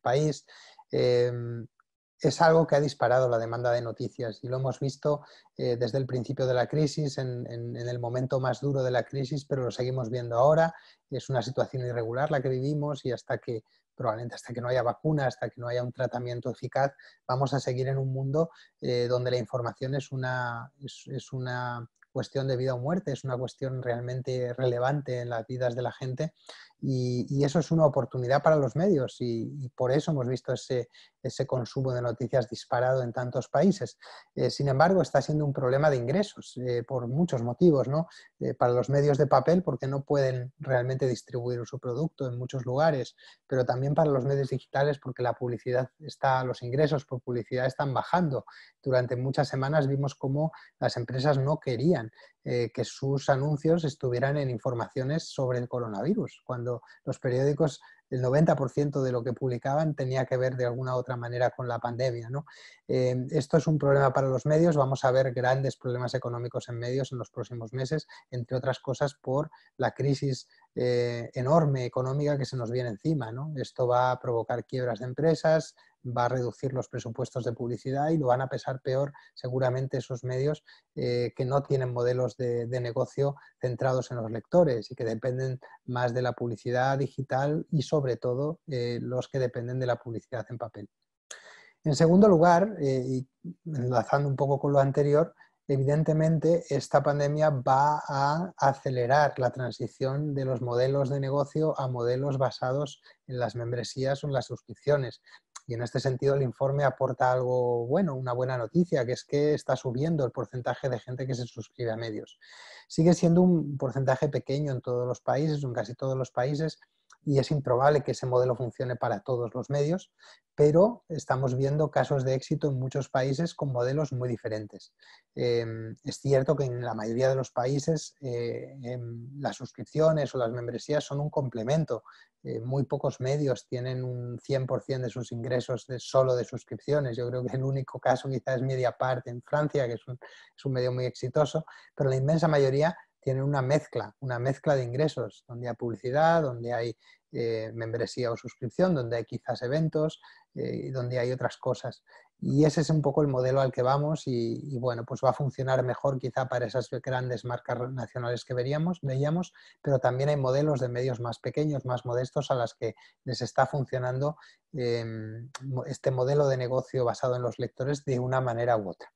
país. Es algo que ha disparado la demanda de noticias y lo hemos visto desde el principio de la crisis, en el momento más duro de la crisis, pero lo seguimos viendo ahora. Es una situación irregular la que vivimos y probablemente hasta que no haya vacuna, hasta que no haya un tratamiento eficaz, vamos a seguir en un mundo donde la información es una cuestión de vida o muerte, es una cuestión realmente relevante en las vidas de la gente, y eso es una oportunidad para los medios, y por eso hemos visto ese consumo de noticias disparado en tantos países. Sin embargo, está siendo un problema de ingresos por muchos motivos, ¿no? Para los medios de papel, porque no pueden realmente distribuir su producto en muchos lugares, pero también para los medios digitales, porque los ingresos por publicidad están bajando. Durante muchas semanas vimos cómo las empresas no querían que sus anuncios estuvieran en informaciones sobre el coronavirus, cuando los periódicos, el 90% de lo que publicaban tenía que ver de alguna u otra manera con la pandemia, ¿no? Esto es un problema para los medios. Vamos a ver grandes problemas económicos en medios en los próximos meses, entre otras cosas por la crisis enorme económica que se nos viene encima, ¿no? Esto va a provocar quiebras de empresas, va a reducir los presupuestos de publicidad y lo van a pesar peor seguramente esos medios que no tienen modelos de negocio centrados en los lectores y que dependen más de la publicidad digital y sobre todo los que dependen de la publicidad en papel. En segundo lugar, y enlazando un poco con lo anterior, evidentemente esta pandemia va a acelerar la transición de los modelos de negocio a modelos basados en las membresías o en las suscripciones. Y en este sentido el informe aporta algo bueno, una buena noticia, que es que está subiendo el porcentaje de gente que se suscribe a medios. Sigue siendo un porcentaje pequeño en todos los países, en casi todos los países, y es improbable que ese modelo funcione para todos los medios, pero estamos viendo casos de éxito en muchos países con modelos muy diferentes. Es cierto que en la mayoría de los países las suscripciones o las membresías son un complemento. Muy pocos medios tienen un 100% de sus ingresos solo de suscripciones. Yo creo que el único caso quizás es Mediapart en Francia, que es un medio muy exitoso, pero la inmensa mayoría tienen una mezcla de ingresos, donde hay publicidad, donde hay membresía o suscripción, donde hay quizás eventos, donde hay otras cosas. Y ese es un poco el modelo al que vamos y bueno, pues va a funcionar mejor quizá para esas grandes marcas nacionales que veíamos, pero también hay modelos de medios más pequeños, más modestos, a las que les está funcionando este modelo de negocio basado en los lectores de una manera u otra.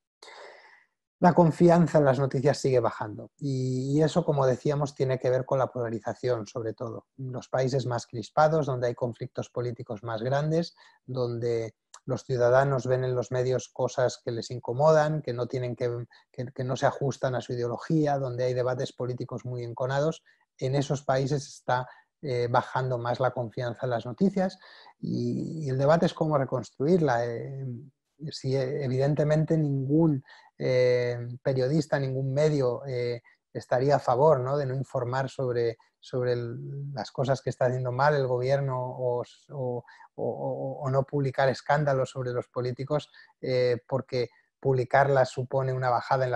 La confianza en las noticias sigue bajando y eso, como decíamos, tiene que ver con la polarización, sobre todo. Los países más crispados, donde hay conflictos políticos más grandes, donde los ciudadanos ven en los medios cosas que les incomodan, que no se ajustan a su ideología, donde hay debates políticos muy enconados, en esos países está bajando más la confianza en las noticias y el debate es cómo reconstruirla. Si evidentemente ningún periodista, ningún medio estaría a favor, ¿no?, de no informar sobre las cosas que está haciendo mal el gobierno o no publicar escándalos sobre los políticos, porque publicarlas supone una bajada en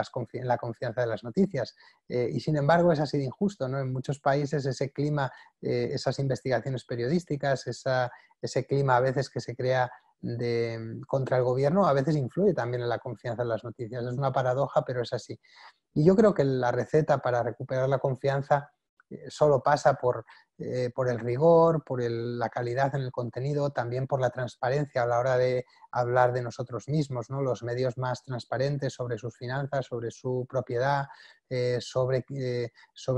la confianza de las noticias. Y sin embargo es así de injusto, ¿no? En muchos países ese clima, esas investigaciones periodísticas, ese clima a veces que se crea contra el gobierno, a veces influye también en la confianza en las noticias. Es una paradoja, pero es así. Y yo creo que la receta para recuperar la confianza solo pasa por el rigor, por la calidad en el contenido, también por la transparencia a la hora de hablar de nosotros mismos, ¿no? Los medios más transparentes sobre sus finanzas, sobre su propiedad, sobre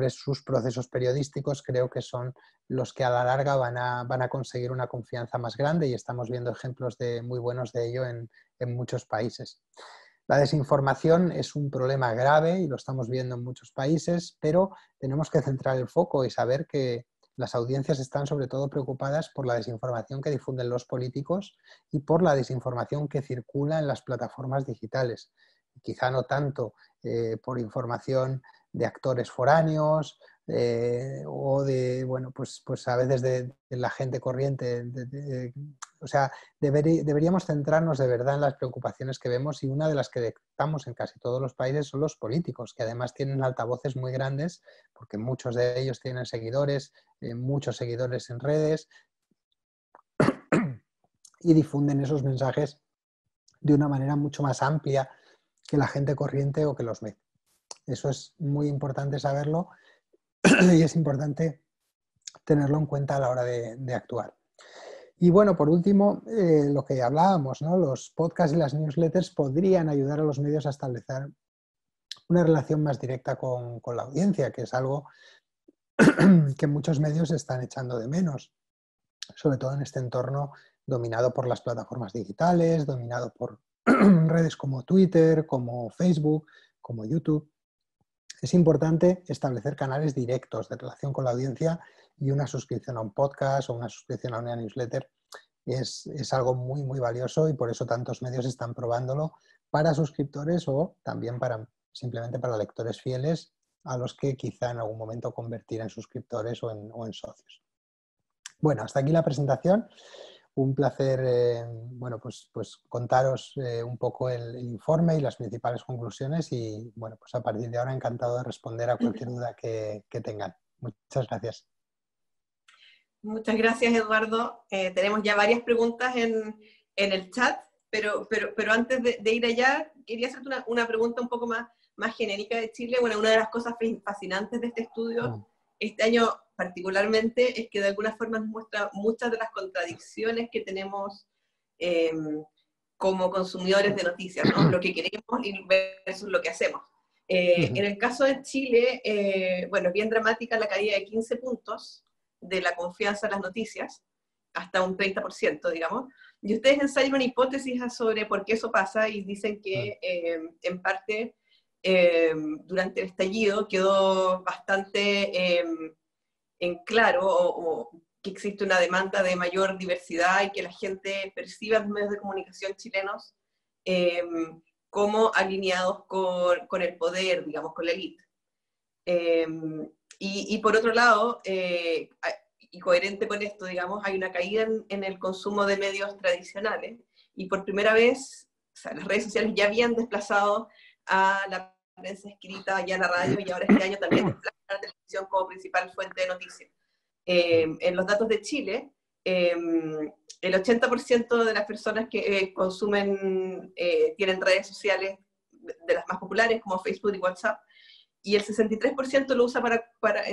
sus procesos periodísticos, creo que son los que a la larga van a conseguir una confianza más grande y estamos viendo ejemplos muy buenos de ello en muchos países. La desinformación es un problema grave y lo estamos viendo en muchos países, pero tenemos que centrar el foco y saber que las audiencias están sobre todo preocupadas por la desinformación que difunden los políticos y por la desinformación que circula en las plataformas digitales. Quizá no tanto por información de actores foráneos o de, bueno, pues a veces de la gente corriente. O sea, deberíamos centrarnos de verdad en las preocupaciones que vemos y una de las que detectamos en casi todos los países son los políticos, que además tienen altavoces muy grandes porque muchos de ellos tienen seguidores, muchos seguidores en redes y difunden esos mensajes de una manera mucho más amplia que la gente corriente o que los medios. Eso es muy importante saberlo y es importante tenerlo en cuenta a la hora de actuar. Y bueno, por último, lo que hablábamos, ¿no? Los podcasts y las newsletters podrían ayudar a los medios a establecer una relación más directa con la audiencia, que es algo que muchos medios están echando de menos, sobre todo en este entorno dominado por las plataformas digitales, dominado por redes como Twitter, como Facebook, como YouTube. Es importante establecer canales directos de relación con la audiencia y una suscripción a un podcast o una suscripción a una newsletter es algo muy, muy valioso y por eso tantos medios están probándolo para suscriptores o también simplemente para lectores fieles a los que quizá en algún momento convertir en suscriptores o en socios. Bueno, hasta aquí la presentación. Un placer bueno, pues contaros un poco el informe y las principales conclusiones y bueno, pues a partir de ahora encantado de responder a cualquier duda que tengan. Muchas gracias. Muchas gracias, Eduardo. Tenemos ya varias preguntas en el chat, pero antes de ir allá, quería hacerte una pregunta un poco más genérica de Chile. Bueno, una de las cosas fascinantes de este estudio, este año particularmente, es que de alguna forma nos muestra muchas de las contradicciones que tenemos como consumidores de noticias, ¿no? Lo que queremos versus lo que hacemos. En el caso de Chile, bueno, bien dramática la caída de 15 puntos de la confianza en las noticias, hasta un 30%, digamos. Y ustedes ensayan una hipótesis sobre por qué eso pasa y dicen que en parte durante el estallido quedó bastante en claro o que existe una demanda de mayor diversidad y que la gente percibe a los medios de comunicación chilenos como alineados con el poder, digamos, con la élite. Y por otro lado, y coherente con esto, digamos, hay una caída en el consumo de medios tradicionales y por primera vez, o sea, las redes sociales ya habían desplazado a la prensa escrita, ya la radio, y ahora este año también desplazan a la televisión como principal fuente de noticias. En los datos de Chile, el 80% de las personas que consumen, tienen redes sociales de las más populares como Facebook y WhatsApp, y el 63% lo usa para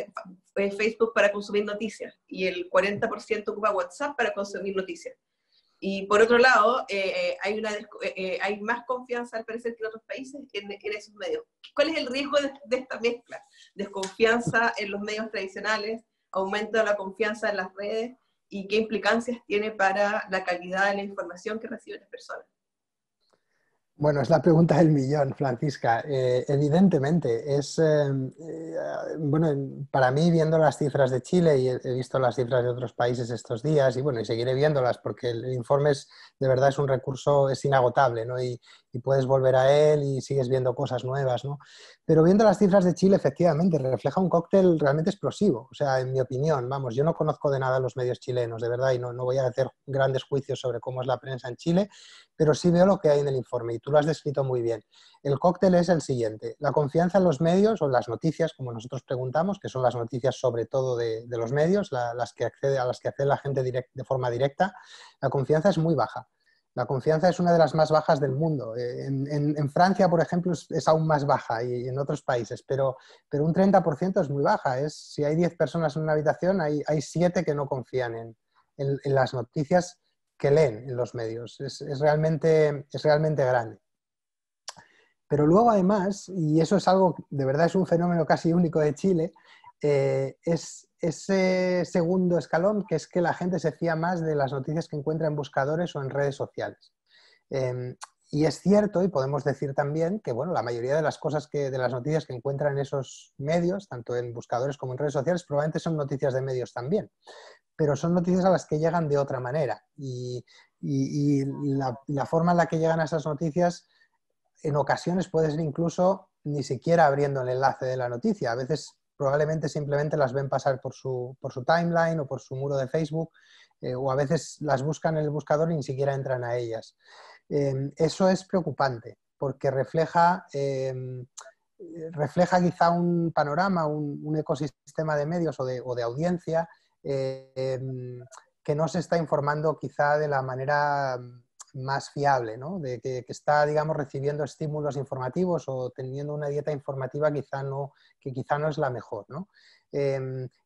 Facebook para consumir noticias, y el 40% ocupa WhatsApp para consumir noticias. Y por otro lado, hay más confianza al parecer que en otros países en esos medios. ¿Cuál es el riesgo de esta mezcla? Desconfianza en los medios tradicionales, aumento de la confianza en las redes, y qué implicancias tiene para la calidad de la información que reciben las personas. Bueno, es la pregunta del millón, Francisca. Evidentemente, bueno, para mí, viendo las cifras de Chile, y he visto las cifras de otros países estos días, y bueno, y seguiré viéndolas porque el informe de verdad es un recurso, es inagotable, ¿no? Y puedes volver a él y sigues viendo cosas nuevas, ¿no? Pero viendo las cifras de Chile, efectivamente, refleja un cóctel realmente explosivo. O sea, en mi opinión, vamos, yo no conozco de nada los medios chilenos, de verdad, y no voy a hacer grandes juicios sobre cómo es la prensa en Chile, pero sí veo lo que hay en el informe y tú lo has descrito muy bien. El cóctel es el siguiente: la confianza en los medios o en las noticias, como nosotros preguntamos, que son las noticias sobre todo de los medios, a las que accede la gente de forma directa, la confianza es muy baja. La confianza es una de las más bajas del mundo. En Francia, por ejemplo, es aún más baja y en otros países, pero un 30% es muy baja. Si hay 10 personas en una habitación, hay 7 que no confían en las noticias que leen en los medios. Es realmente grande. Pero luego además, y eso es algo, de verdad es un fenómeno casi único de Chile, es ese segundo escalón, que es que la gente se fía más de las noticias que encuentra en buscadores o en redes sociales. Y es cierto, y podemos decir también, que bueno, la mayoría de las cosas de las noticias que encuentran en esos medios, tanto en buscadores como en redes sociales, probablemente son noticias de medios también, pero son noticias a las que llegan de otra manera. Y la forma en la que llegan a esas noticias en ocasiones puede ser incluso ni siquiera abriendo el enlace de la noticia. A veces probablemente simplemente las ven pasar por su timeline o por su muro de Facebook, o a veces las buscan en el buscador y ni siquiera entran a ellas. Eso es preocupante porque refleja quizá un panorama, un ecosistema de medios o de audiencia que no se está informando quizá de la manera más fiable, ¿no? De que está, digamos, recibiendo estímulos informativos o teniendo una dieta informativa que quizá no es la mejor, ¿no?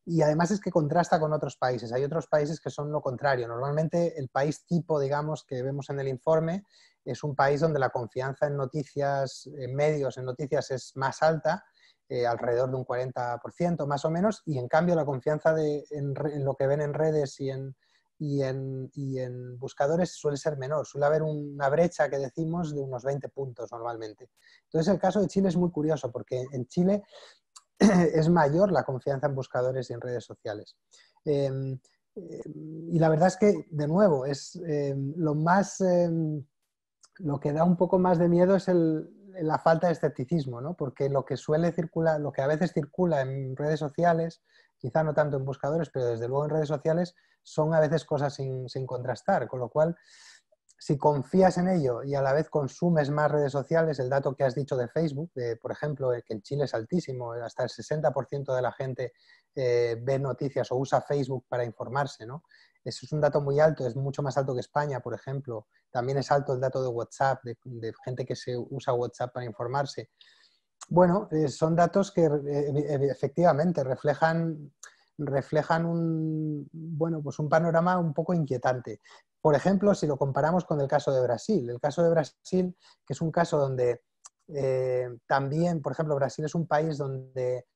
Y además es que contrasta con otros países. Hay otros países que son lo contrario. Normalmente el país tipo, digamos, que vemos en el informe es un país donde la confianza en noticias, en medios, en noticias es más alta, alrededor de un 40% más o menos, y en cambio la confianza en lo que ven en redes y en buscadores suele ser menor, suele haber una brecha que decimos de unos 20 puntos normalmente. Entonces el caso de Chile es muy curioso porque en Chile es mayor la confianza en buscadores y en redes sociales. Y la verdad es que, de nuevo, lo que da un poco más de miedo es la falta de escepticismo, ¿no? Porque lo que suele circular, lo que a veces circula en redes sociales, quizá no tanto en buscadores, pero desde luego en redes sociales, son a veces cosas sin contrastar, con lo cual, si confías en ello y a la vez consumes más redes sociales, el dato que has dicho de Facebook, por ejemplo, que en Chile es altísimo, hasta el 60% de la gente ve noticias o usa Facebook para informarse, ¿no? Eso es un dato muy alto, es mucho más alto que España, por ejemplo. También es alto el dato de WhatsApp, de gente que usa WhatsApp para informarse. Bueno, son datos que efectivamente reflejan pues un panorama un poco inquietante. Por ejemplo, si lo comparamos con el caso de Brasil. El caso de Brasil, que es un caso donde también, por ejemplo, Brasil es un país donde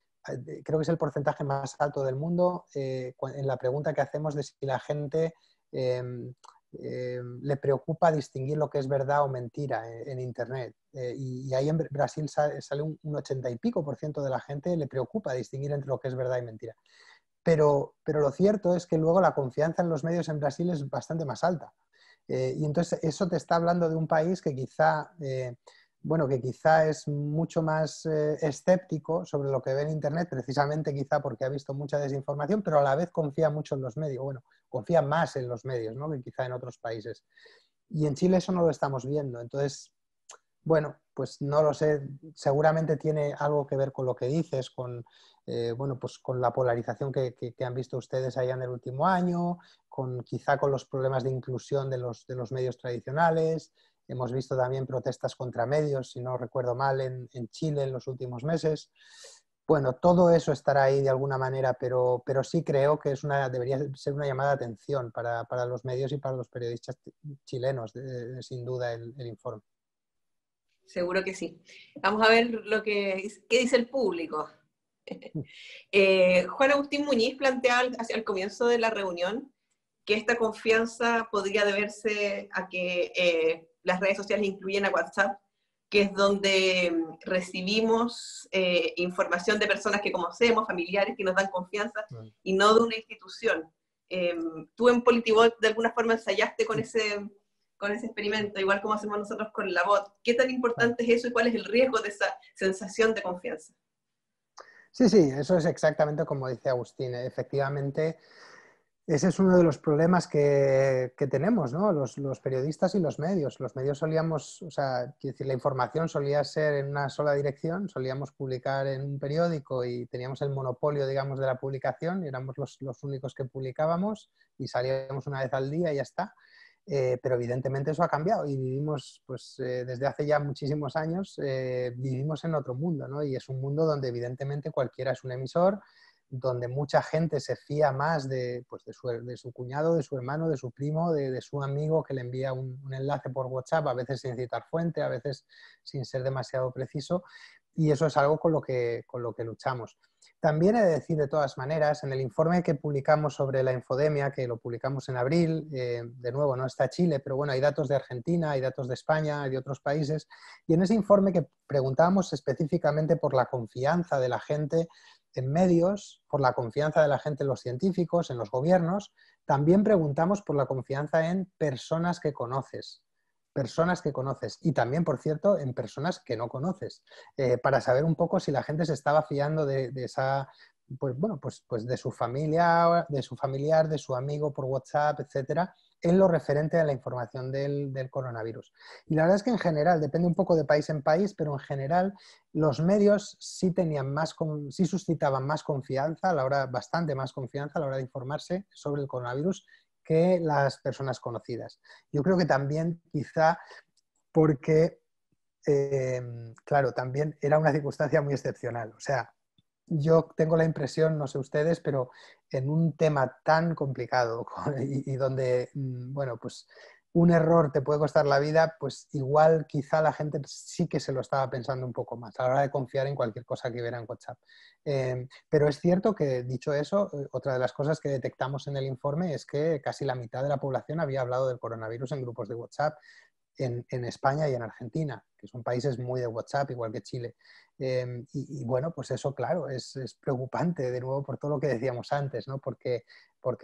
creo que es el porcentaje más alto del mundo en la pregunta que hacemos de si la gente le preocupa distinguir lo que es verdad o mentira en Internet. Y ahí en Brasil sale un 80 y pico por ciento de la gente le preocupa distinguir entre lo que es verdad y mentira. Pero lo cierto es que luego la confianza en los medios en Brasil es bastante más alta. Y entonces eso te está hablando de un país que quizá es mucho más escéptico sobre lo que ve en Internet, precisamente quizá porque ha visto mucha desinformación, pero a la vez confía mucho en los medios, confía más en los medios, ¿no?, que quizá en otros países. Y en Chile eso no lo estamos viendo. Entonces, bueno, pues no lo sé, seguramente tiene algo que ver con lo que dices, pues con la polarización que han visto ustedes allá en el último año, quizá con los problemas de inclusión de los medios tradicionales. Hemos visto también protestas contra medios, si no recuerdo mal, en Chile en los últimos meses. Bueno, todo eso estará ahí de alguna manera, pero sí creo que debería ser una llamada de atención para los medios y para los periodistas chilenos, sin duda, el informe. Seguro que sí. Vamos a ver qué dice el público. Juan Agustín Muñiz planteaba hacia el comienzo de la reunión que esta confianza podría deberse a que las redes sociales incluyen a WhatsApp que es donde recibimos información de personas que conocemos, familiares que nos dan confianza, y no de una institución. Tú en Politibot de alguna forma ensayaste con ese experimento, igual como hacemos nosotros con la bot. ¿Qué tan importante es eso y cuál es el riesgo de esa sensación de confianza? Sí, sí, eso es exactamente como dice Agustín. Efectivamente, ese es uno de los problemas que tenemos, ¿no? Los periodistas y los medios. Los medios solíamos, o sea, quiero decir, la información solía ser en una sola dirección, solíamos publicar en un periódico y teníamos el monopolio, digamos, de la publicación, y éramos los únicos que publicábamos y salíamos una vez al día y ya está. Pero evidentemente eso ha cambiado y vivimos, pues desde hace ya muchísimos años, vivimos en otro mundo, ¿no? Y es un mundo donde evidentemente cualquiera es un emisor, donde mucha gente se fía más pues de su cuñado, de su hermano, de su primo, de su amigo que le envía un enlace por WhatsApp, a veces sin citar fuente, a veces sin ser demasiado preciso, y eso es algo con lo que luchamos. También he de decir, de todas maneras, en el informe que publicamos sobre la infodemia, que lo publicamos en abril, de nuevo no está Chile, pero bueno, hay datos de Argentina, hay datos de España y de otros países, y en ese informe que preguntábamos específicamente por la confianza de la gente en medios, por la confianza de la gente en los científicos, en los gobiernos, también preguntamos por la confianza en personas que conoces y también, por cierto, en personas que no conoces, para saber un poco si la gente se estaba fiando de esa, pues bueno, pues de su familia, de su familiar, de su amigo por WhatsApp, etcétera, en lo referente a la información del coronavirus. Y la verdad es que en general, depende un poco de país en país, pero en general los medios sí sí suscitaban más confianza, bastante más confianza a la hora de informarse sobre el coronavirus que las personas conocidas. Yo creo que también quizá porque, claro, también era una circunstancia muy excepcional. O sea, yo tengo la impresión, no sé ustedes, pero en un tema tan complicado y donde, bueno, pues un error te puede costar la vida, pues igual quizá la gente sí que se lo estaba pensando un poco más a la hora de confiar en cualquier cosa que viera en WhatsApp. Pero es cierto que, dicho eso, otra de las cosas que detectamos en el informe es que casi la mitad de la población había hablado del coronavirus en grupos de WhatsApp en España y en Argentina, que son países muy de WhatsApp, igual que Chile. Y bueno, pues eso, claro, es preocupante, de nuevo, por todo lo que decíamos antes, ¿no? Porque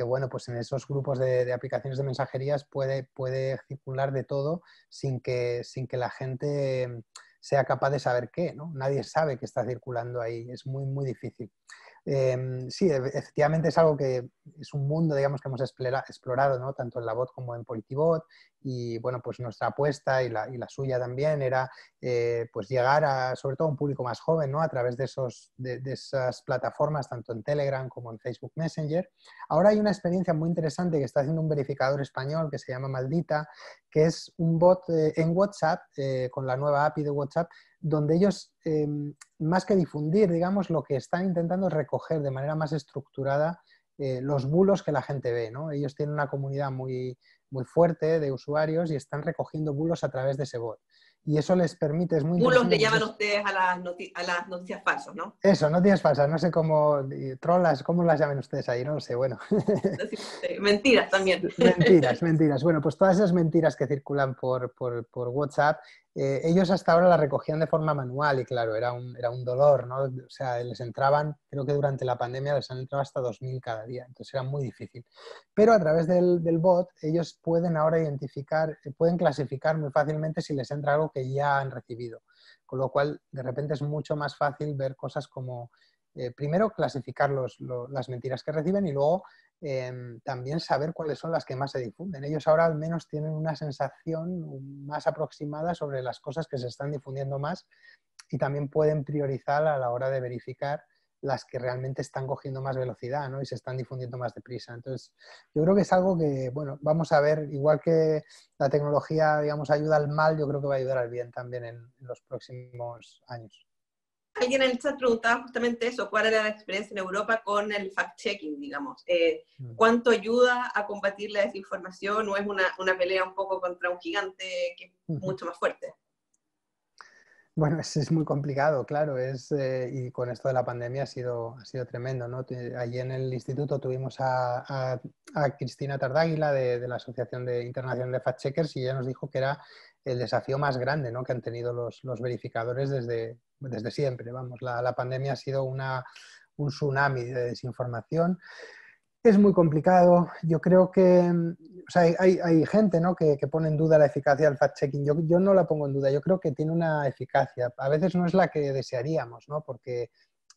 bueno, pues en esos grupos de aplicaciones de mensajerías puede circular de todo sin que la gente sea capaz de saber qué, ¿no? Nadie sabe qué está circulando ahí, es muy, muy difícil. Sí, efectivamente es algo que es un mundo, digamos, que hemos explorado, ¿no? Tanto en la bot como en Politibot, y bueno, pues nuestra apuesta y la suya también era pues llegar a, sobre todo, a un público más joven, ¿no? A través de esas plataformas, tanto en Telegram como en Facebook Messenger. Ahora hay una experiencia muy interesante que está haciendo un verificador español que se llama Maldita, que es un bot en WhatsApp, con la nueva API de WhatsApp, donde ellos, más que difundir, digamos, lo que están intentando es recoger de manera más estructurada los bulos que la gente ve, ¿no? Ellos tienen una comunidad muy, muy fuerte de usuarios y están recogiendo bulos a través de ese bot. Y eso les permite, es muy Bulos interesante le porque llaman ustedes a las noticias falsas, ¿no? eso, noticias falsas, no sé cómo, trolas, ¿cómo las llaman ustedes ahí? No lo sé, bueno. Mentiras también. Mentiras, mentiras. Bueno, pues todas esas mentiras que circulan por WhatsApp, ellos hasta ahora las recogían de forma manual y claro, era un dolor, ¿no? O sea, les entraban, creo que durante la pandemia les han entrado hasta 2000 cada día, entonces era muy difícil. Pero a través del bot ellos pueden ahora identificar, pueden clasificar muy fácilmente si les entra algo que ya han recibido, con lo cual de repente es mucho más fácil ver cosas como, primero clasificar las mentiras que reciben y luego también saber cuáles son las que más se difunden. Ellos ahora al menos tienen una sensación más aproximada sobre las cosas que se están difundiendo más y también pueden priorizar a la hora de verificar las que realmente están cogiendo más velocidad, ¿no? Y se están difundiendo más deprisa. Entonces, yo creo que es algo que, bueno, vamos a ver, igual que la tecnología, digamos, ayuda al mal, yo creo que va a ayudar al bien también en los próximos años. Alguien en el chat preguntaba justamente eso, cuál era la experiencia en Europa con el fact-checking, digamos. ¿Cuánto ayuda a combatir la desinformación o es una pelea un poco contra un gigante que es mucho más fuerte? Bueno, es muy complicado, claro, y con esto de la pandemia ha sido tremendo, ¿no? Allí en el instituto tuvimos a Cristina Tardáguila de la Asociación Internacional de Fact Checkers y ella nos dijo que era el desafío más grande, ¿no?, que han tenido los verificadores desde siempre. Vamos, la pandemia ha sido un tsunami de desinformación. Es muy complicado. Yo creo que o sea, hay gente, ¿no?, que pone en duda la eficacia del fact-checking. Yo no la pongo en duda. Yo creo que tiene una eficacia. A veces no es la que desearíamos, ¿no?, porque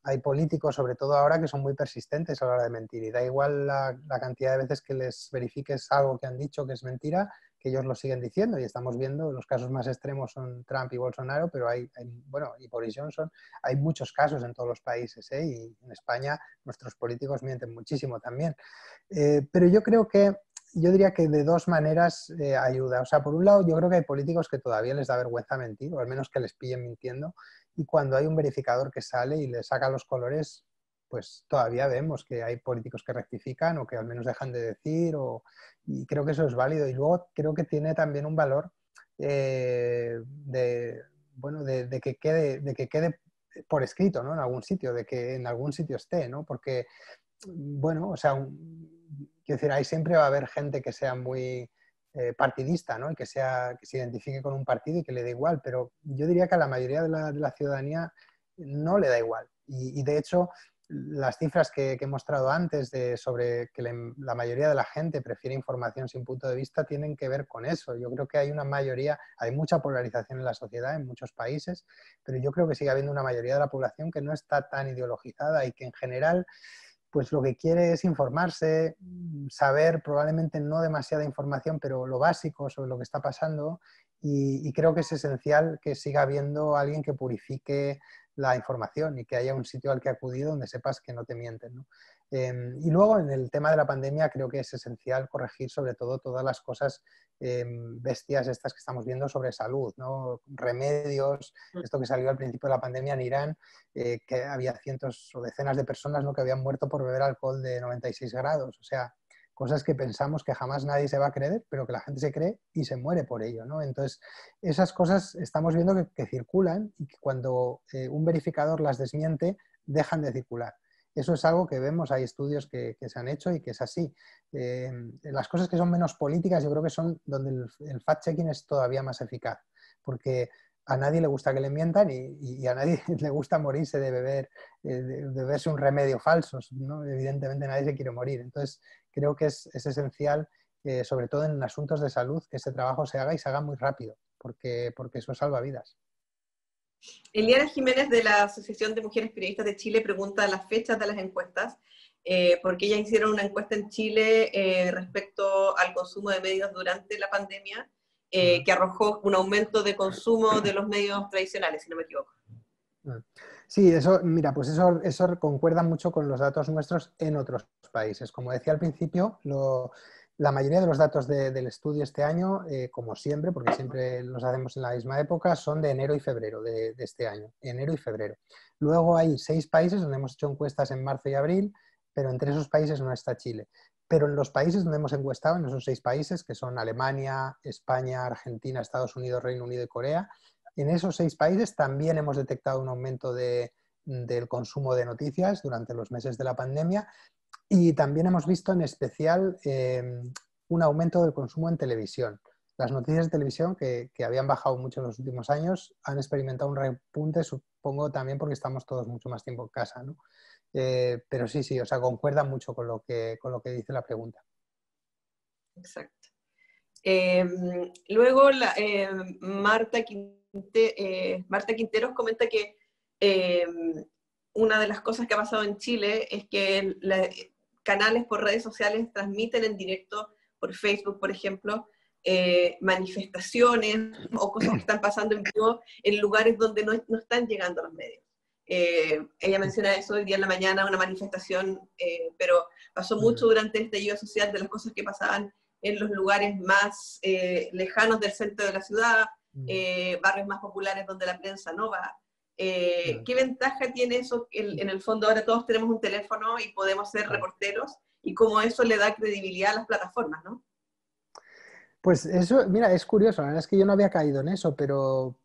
hay políticos, sobre todo ahora, que son muy persistentes a la hora de mentir. Y da igual la cantidad de veces que les verifiques algo que han dicho que es mentira, que ellos lo siguen diciendo. Y estamos viendo, los casos más extremos son Trump y Bolsonaro, pero bueno, y Boris Johnson. Hay muchos casos en todos los países, ¿eh? Y en España nuestros políticos mienten muchísimo también. Pero yo diría que de dos maneras ayuda. O sea, por un lado, yo creo que hay políticos que todavía les da vergüenza mentir, o al menos que les pillen mintiendo, y cuando hay un verificador que sale y le saca los colores, pues todavía vemos que hay políticos que rectifican o que al menos dejan de decir, y creo que eso es válido. Y luego creo que tiene también un valor bueno, de que quede por escrito, ¿no?, en algún sitio, de que en algún sitio esté, ¿no? Porque, bueno, o sea, quiero decir, ahí siempre va a haber gente que sea muy partidista, ¿no?, y que se identifique con un partido y que le dé igual, pero yo diría que a la mayoría de la ciudadanía no le da igual. Y de hecho, las cifras que he mostrado antes sobre que la mayoría de la gente prefiere información sin punto de vista tienen que ver con eso. Yo creo que hay una mayoría, hay mucha polarización en la sociedad en muchos países, pero yo creo que sigue habiendo una mayoría de la población que no está tan ideologizada y que en general pues lo que quiere es informarse, saber probablemente no demasiada información, pero lo básico sobre lo que está pasando, y creo que es esencial que siga habiendo alguien que purifique la información y que haya un sitio al que acudir donde sepas que no te mienten, ¿no? Y luego en el tema de la pandemia creo que es esencial corregir sobre todo todas las cosas bestias estas que estamos viendo sobre salud, ¿no? Remedios, esto que salió al principio de la pandemia en Irán, que había cientos o decenas de personas, ¿no?, que habían muerto por beber alcohol de 96 grados. O sea, cosas que pensamos que jamás nadie se va a creer, pero que la gente se cree y se muere por ello, ¿no? Entonces, esas cosas estamos viendo que circulan y que cuando un verificador las desmiente, dejan de circular. Eso es algo que vemos, hay estudios que se han hecho y que es así. Las cosas que son menos políticas yo creo que son donde el fact-checking es todavía más eficaz, porque a nadie le gusta que le mientan y a nadie le gusta morirse de beberse un remedio falso, ¿no? Evidentemente nadie se quiere morir. Entonces creo que es esencial, sobre todo en asuntos de salud, que ese trabajo se haga y se haga muy rápido, porque eso salva vidas. Eliana Jiménez de la Asociación de Mujeres Periodistas de Chile pregunta las fechas de las encuestas, porque ellas hicieron una encuesta en Chile respecto al consumo de medios durante la pandemia, que arrojó un aumento de consumo de los medios tradicionales, si no me equivoco. Sí, eso, mira, pues eso concuerda mucho con los datos nuestros en otros países. Como decía al principio, la mayoría de los datos del estudio este año, como siempre, porque siempre los hacemos en la misma época, son de enero y febrero de este año, enero y febrero. Luego hay 6 países donde hemos hecho encuestas en marzo y abril, pero entre esos países no está Chile. Pero en los países donde hemos encuestado, en esos 6 países, que son Alemania, España, Argentina, Estados Unidos, Reino Unido y Corea, en esos 6 países también hemos detectado un aumento del consumo de noticias durante los meses de la pandemia, y también hemos visto en especial un aumento del consumo en televisión. Las noticias de televisión, que habían bajado mucho en los últimos años, han experimentado un repunte, supongo también porque estamos todos mucho más tiempo en casa, ¿no? Pero sí, o sea, concuerda mucho con lo que dice la pregunta. Exacto. Luego Marta Quinteros comenta que una de las cosas que ha pasado en Chile es que canales por redes sociales transmiten en directo por Facebook, por ejemplo, manifestaciones o cosas que están pasando en vivo en lugares donde no están llegando los medios. Ella menciona eso hoy día en la mañana, una manifestación, pero pasó mucho durante este estallido social de las cosas que pasaban en los lugares más lejanos del centro de la ciudad, barrios más populares donde la prensa no va. ¿Qué ventaja tiene eso? En el fondo ahora todos tenemos un teléfono y podemos ser reporteros, y cómo eso le da credibilidad a las plataformas, ¿no? Pues eso, mira, es curioso, la verdad es que yo no había caído en eso, pero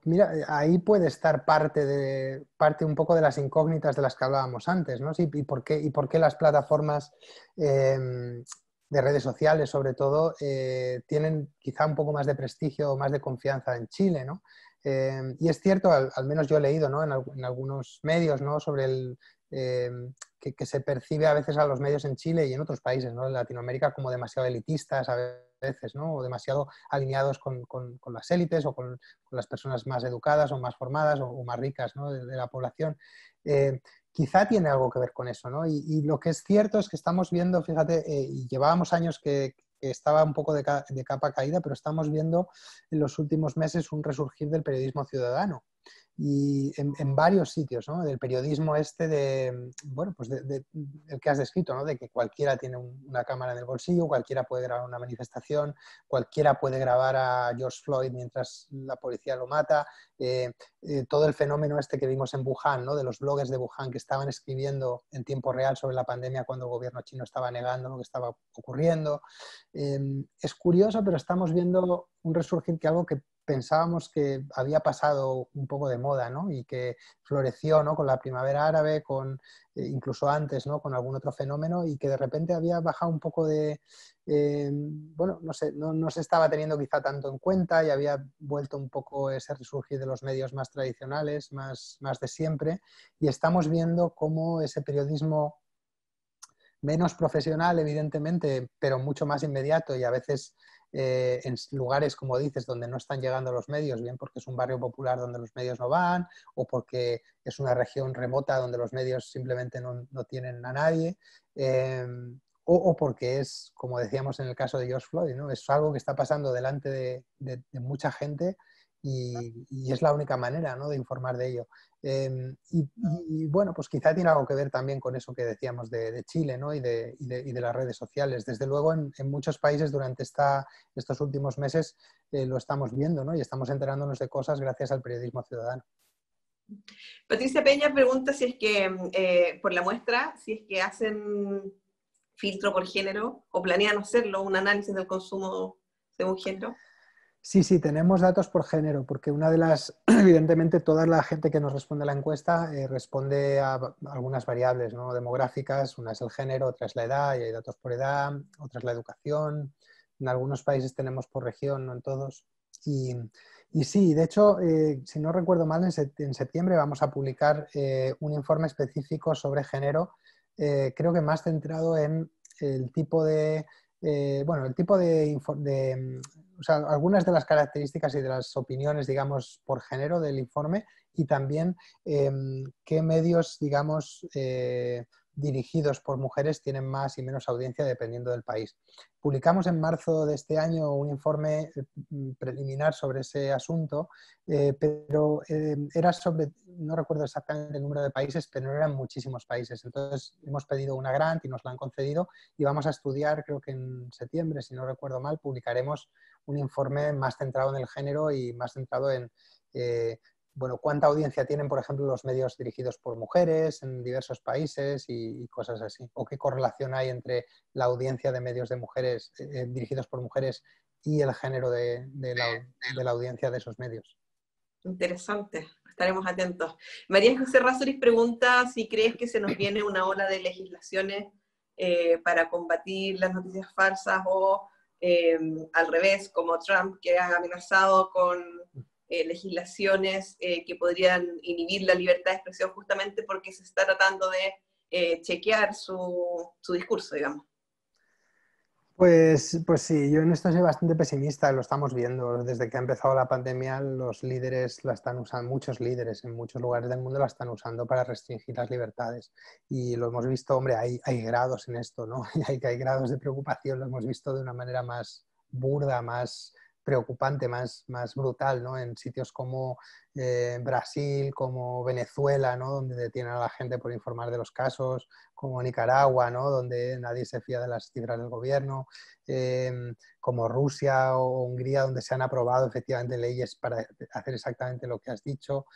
mira, ahí puede estar parte un poco de las incógnitas de las que hablábamos antes, ¿no? Sí, ¿y por qué las plataformas de redes sociales sobre todo, tienen quizá un poco más de prestigio o más de confianza en Chile, ¿no? Y es cierto, al menos yo he leído, ¿no? En algunos medios, ¿no? Sobre eh, que se percibe a veces a los medios en Chile y en otros países, ¿no? En Latinoamérica como demasiado elitistas a veces, ¿no? O demasiado alineados con las élites o con las personas más educadas o más formadas o más ricas, ¿no? de la población. Quizá tiene algo que ver con eso, ¿no? Y lo que es cierto es que estamos viendo, fíjate, y llevábamos años que estaba un poco de capa caída, pero estamos viendo en los últimos meses un resurgir del periodismo ciudadano y en varios sitios, ¿no? Del periodismo este de, bueno, pues el que has descrito, ¿no? De que cualquiera tiene una cámara en el bolsillo, cualquiera puede grabar una manifestación, cualquiera puede grabar a George Floyd mientras la policía lo mata, todo el fenómeno este que vimos en Wuhan, ¿no? De los bloggers de Wuhan que estaban escribiendo en tiempo real sobre la pandemia cuando el gobierno chino estaba negando lo que estaba ocurriendo. Es curioso, pero estamos viendo un resurgir que algo que pensábamos que había pasado un poco de moda, ¿no? Y que floreció, ¿no? Con la primavera árabe, incluso antes, ¿no? Con algún otro fenómeno y que de repente había bajado un poco bueno, no sé, no se estaba teniendo quizá tanto en cuenta y había vuelto un poco ese resurgir de los medios más tradicionales, más de siempre, y estamos viendo cómo ese periodismo menos profesional, evidentemente, pero mucho más inmediato y a veces en lugares, como dices, donde no están llegando los medios, bien porque es un barrio popular donde los medios no van o porque es una región remota donde los medios simplemente no tienen a nadie, o porque es, como decíamos en el caso de George Floyd, ¿no? Es algo que está pasando delante de mucha gente y es la única manera, ¿no? De informar de ello. Bueno, pues quizá tiene algo que ver también con eso que decíamos de Chile, ¿no? Y de las redes sociales. Desde luego en muchos países durante estos últimos meses lo estamos viendo, ¿no? Y estamos enterándonos de cosas gracias al periodismo ciudadano. Patricia Peña pregunta si es que, por la muestra, si es que hacen filtro por género o planean hacerlo, un análisis del consumo según género. Sí, sí, tenemos datos por género, porque evidentemente toda la gente que nos responde a la encuesta responde a algunas variables, ¿no? Demográficas, una es el género, otra es la edad, y hay datos por edad, otra es la educación. En algunos países tenemos por región, no en todos. Y sí, de hecho, si no recuerdo mal, en septiembre vamos a publicar un informe específico sobre género, creo que más centrado en el tipo o sea, algunas de las características y de las opiniones, digamos, por género del informe y también qué medios, digamos, dirigidos por mujeres tienen más y menos audiencia dependiendo del país. Publicamos en marzo de este año un informe preliminar sobre ese asunto, pero era sobre, no recuerdo exactamente el número de países, pero no eran muchísimos países. Entonces hemos pedido una grant y nos la han concedido y vamos a estudiar, creo que en septiembre, si no recuerdo mal, publicaremos un informe más centrado en el género y más centrado en bueno, cuánta audiencia tienen, por ejemplo, los medios dirigidos por mujeres en diversos países y cosas así. O qué correlación hay entre la audiencia de medios de mujeres dirigidos por mujeres y el género de la audiencia de esos medios. Interesante, estaremos atentos. María José Razuriz pregunta si crees que se nos viene una ola de legislaciones para combatir las noticias falsas o al revés, como Trump, que ha amenazado con legislaciones que podrían inhibir la libertad de expresión justamente porque se está tratando de chequear su discurso, digamos. Pues sí, yo en esto soy bastante pesimista, lo estamos viendo. Desde que ha empezado la pandemia, los líderes la están usando, muchos líderes en muchos lugares del mundo la están usando para restringir las libertades. Y lo hemos visto, hombre, hay grados en esto, ¿no? Hay grados de preocupación, lo hemos visto de una manera más burda, más preocupante, más brutal, ¿no? En sitios como Brasil, como Venezuela, ¿no? Donde detienen a la gente por informar de los casos, como Nicaragua, ¿no? Donde nadie se fía de las cifras del gobierno, como Rusia o Hungría, donde se han aprobado efectivamente leyes para hacer exactamente lo que has dicho,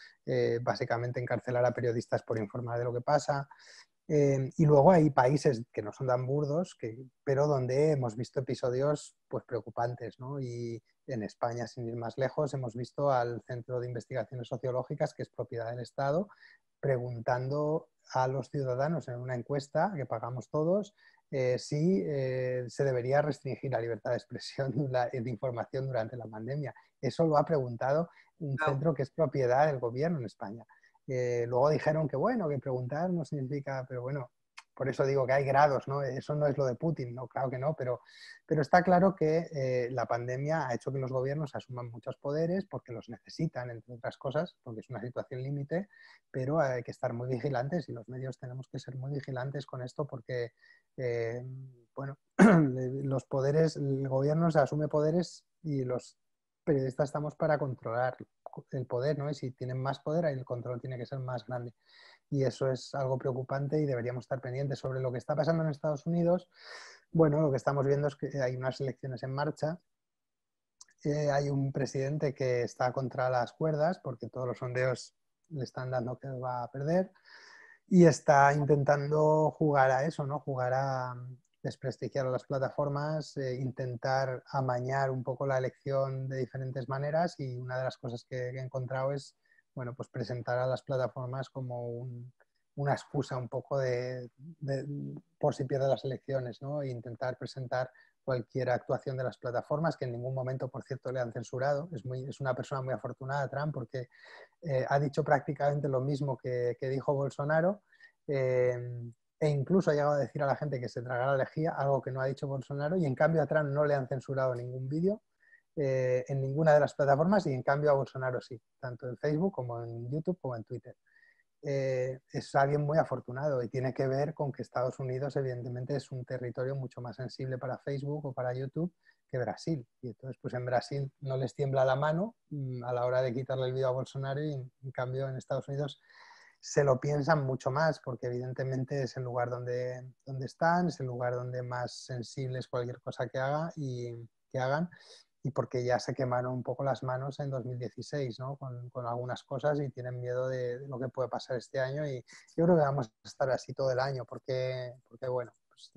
básicamente encarcelar a periodistas por informar de lo que pasa. Y luego hay países que no son tan burdos, pero donde hemos visto episodios pues, preocupantes, ¿no? Y en España, sin ir más lejos, hemos visto al Centro de Investigaciones Sociológicas, que es propiedad del Estado, preguntando a los ciudadanos en una encuesta que pagamos todos sí se debería restringir la libertad de expresión de información durante la pandemia. Eso lo ha preguntado un centro que es propiedad del gobierno en España. Luego dijeron que bueno, que preguntar no significa, pero bueno, por eso digo que hay grados, ¿no? Eso no es lo de Putin, no, claro que no, pero está claro que la pandemia ha hecho que los gobiernos asuman muchos poderes porque los necesitan, entre otras cosas, porque es una situación límite, pero hay que estar muy vigilantes y los medios tenemos que ser muy vigilantes con esto porque, bueno, los poderes, el gobierno se asume poderes y los periodistas estamos para controlar el poder, ¿no? Y si tienen más poder, ahí el control tiene que ser más grande. Y eso es algo preocupante y deberíamos estar pendientes sobre lo que está pasando en Estados Unidos. Bueno, lo que estamos viendo es que hay unas elecciones en marcha. Hay un presidente que está contra las cuerdas porque todos los sondeos le están dando que va a perder y está intentando jugar a eso, ¿no? Jugar a desprestigiar a las plataformas, intentar amañar un poco la elección de diferentes maneras y una de las cosas que he encontrado es, bueno, pues presentar a las plataformas como una excusa un poco por si pierde las elecciones, ¿no? E intentar presentar cualquier actuación de las plataformas, que en ningún momento, por cierto, le han censurado. Es una persona muy afortunada, Trump, porque ha dicho prácticamente lo mismo que dijo Bolsonaro e incluso ha llegado a decir a la gente que se tragara la lejía, algo que no ha dicho Bolsonaro, y en cambio a Trump no le han censurado ningún vídeo en ninguna de las plataformas y en cambio a Bolsonaro sí, tanto en Facebook como en YouTube como en Twitter. Es alguien muy afortunado y tiene que ver con que Estados Unidos evidentemente es un territorio mucho más sensible para Facebook o para YouTube que Brasil. Y entonces pues en Brasil no les tiembla la mano a la hora de quitarle el vídeo a Bolsonaro y en cambio en Estados Unidos se lo piensan mucho más porque evidentemente es el lugar donde están, es el lugar donde más sensible es cualquier cosa que hagan y porque ya se quemaron un poco las manos en 2016, ¿no? con algunas cosas y tienen miedo de lo que puede pasar este año y yo creo que vamos a estar así todo el año porque bueno, pues,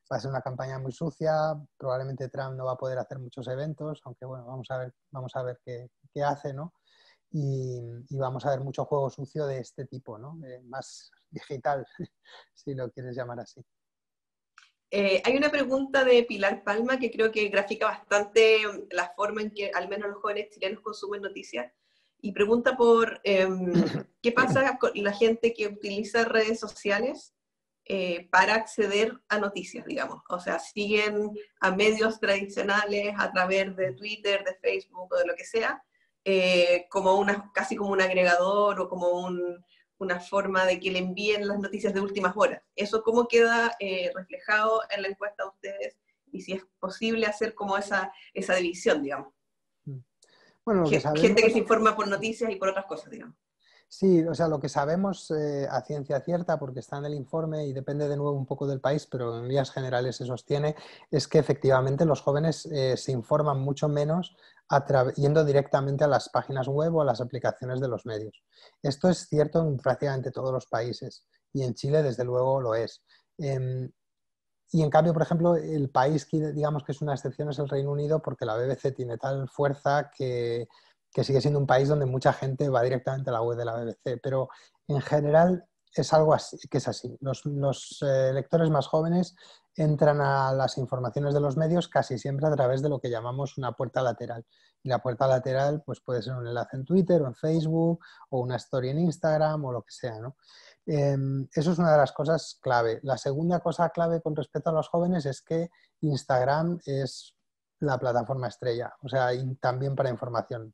va a ser una campaña muy sucia, probablemente Trump no va a poder hacer muchos eventos, aunque bueno, vamos a ver qué hace, ¿no? Y vamos a ver mucho juego sucio de este tipo, ¿no? Más digital, si lo quieres llamar así. Hay una pregunta de Pilar Palma que creo que grafica bastante la forma en que al menos los jóvenes chilenos consumen noticias y pregunta por qué pasa con la gente que utiliza redes sociales para acceder a noticias, digamos. O sea, siguen a medios tradicionales a través de Twitter, de Facebook o de lo que sea, casi como un agregador o como una forma de que le envíen las noticias de últimas horas. ¿Eso cómo queda reflejado en la encuesta de ustedes? Y si es posible hacer como esa división, digamos. Bueno, lo que Gente que sabemos... se informa por noticias y por otras cosas, digamos. Sí, o sea, lo que sabemos a ciencia cierta, porque está en el informe y depende de nuevo un poco del país, pero en líneas generales se sostiene, es que efectivamente los jóvenes se informan mucho menos yendo directamente a las páginas web o a las aplicaciones de los medios. Esto es cierto en prácticamente todos los países y en Chile desde luego lo es. Y en cambio, por ejemplo, el país que digamos que es una excepción es el Reino Unido porque la BBC tiene tal fuerza que sigue siendo un país donde mucha gente va directamente a la web de la BBC. Pero en general es algo así, que es así. Los lectores más jóvenes entran a las informaciones de los medios casi siempre a través de lo que llamamos una puerta lateral. Y la puerta lateral pues, puede ser un enlace en Twitter o en Facebook o una story en Instagram o lo que sea, ¿no? Eso es una de las cosas clave. La segunda cosa clave con respecto a los jóvenes es que Instagram es la plataforma estrella, o sea, también para información.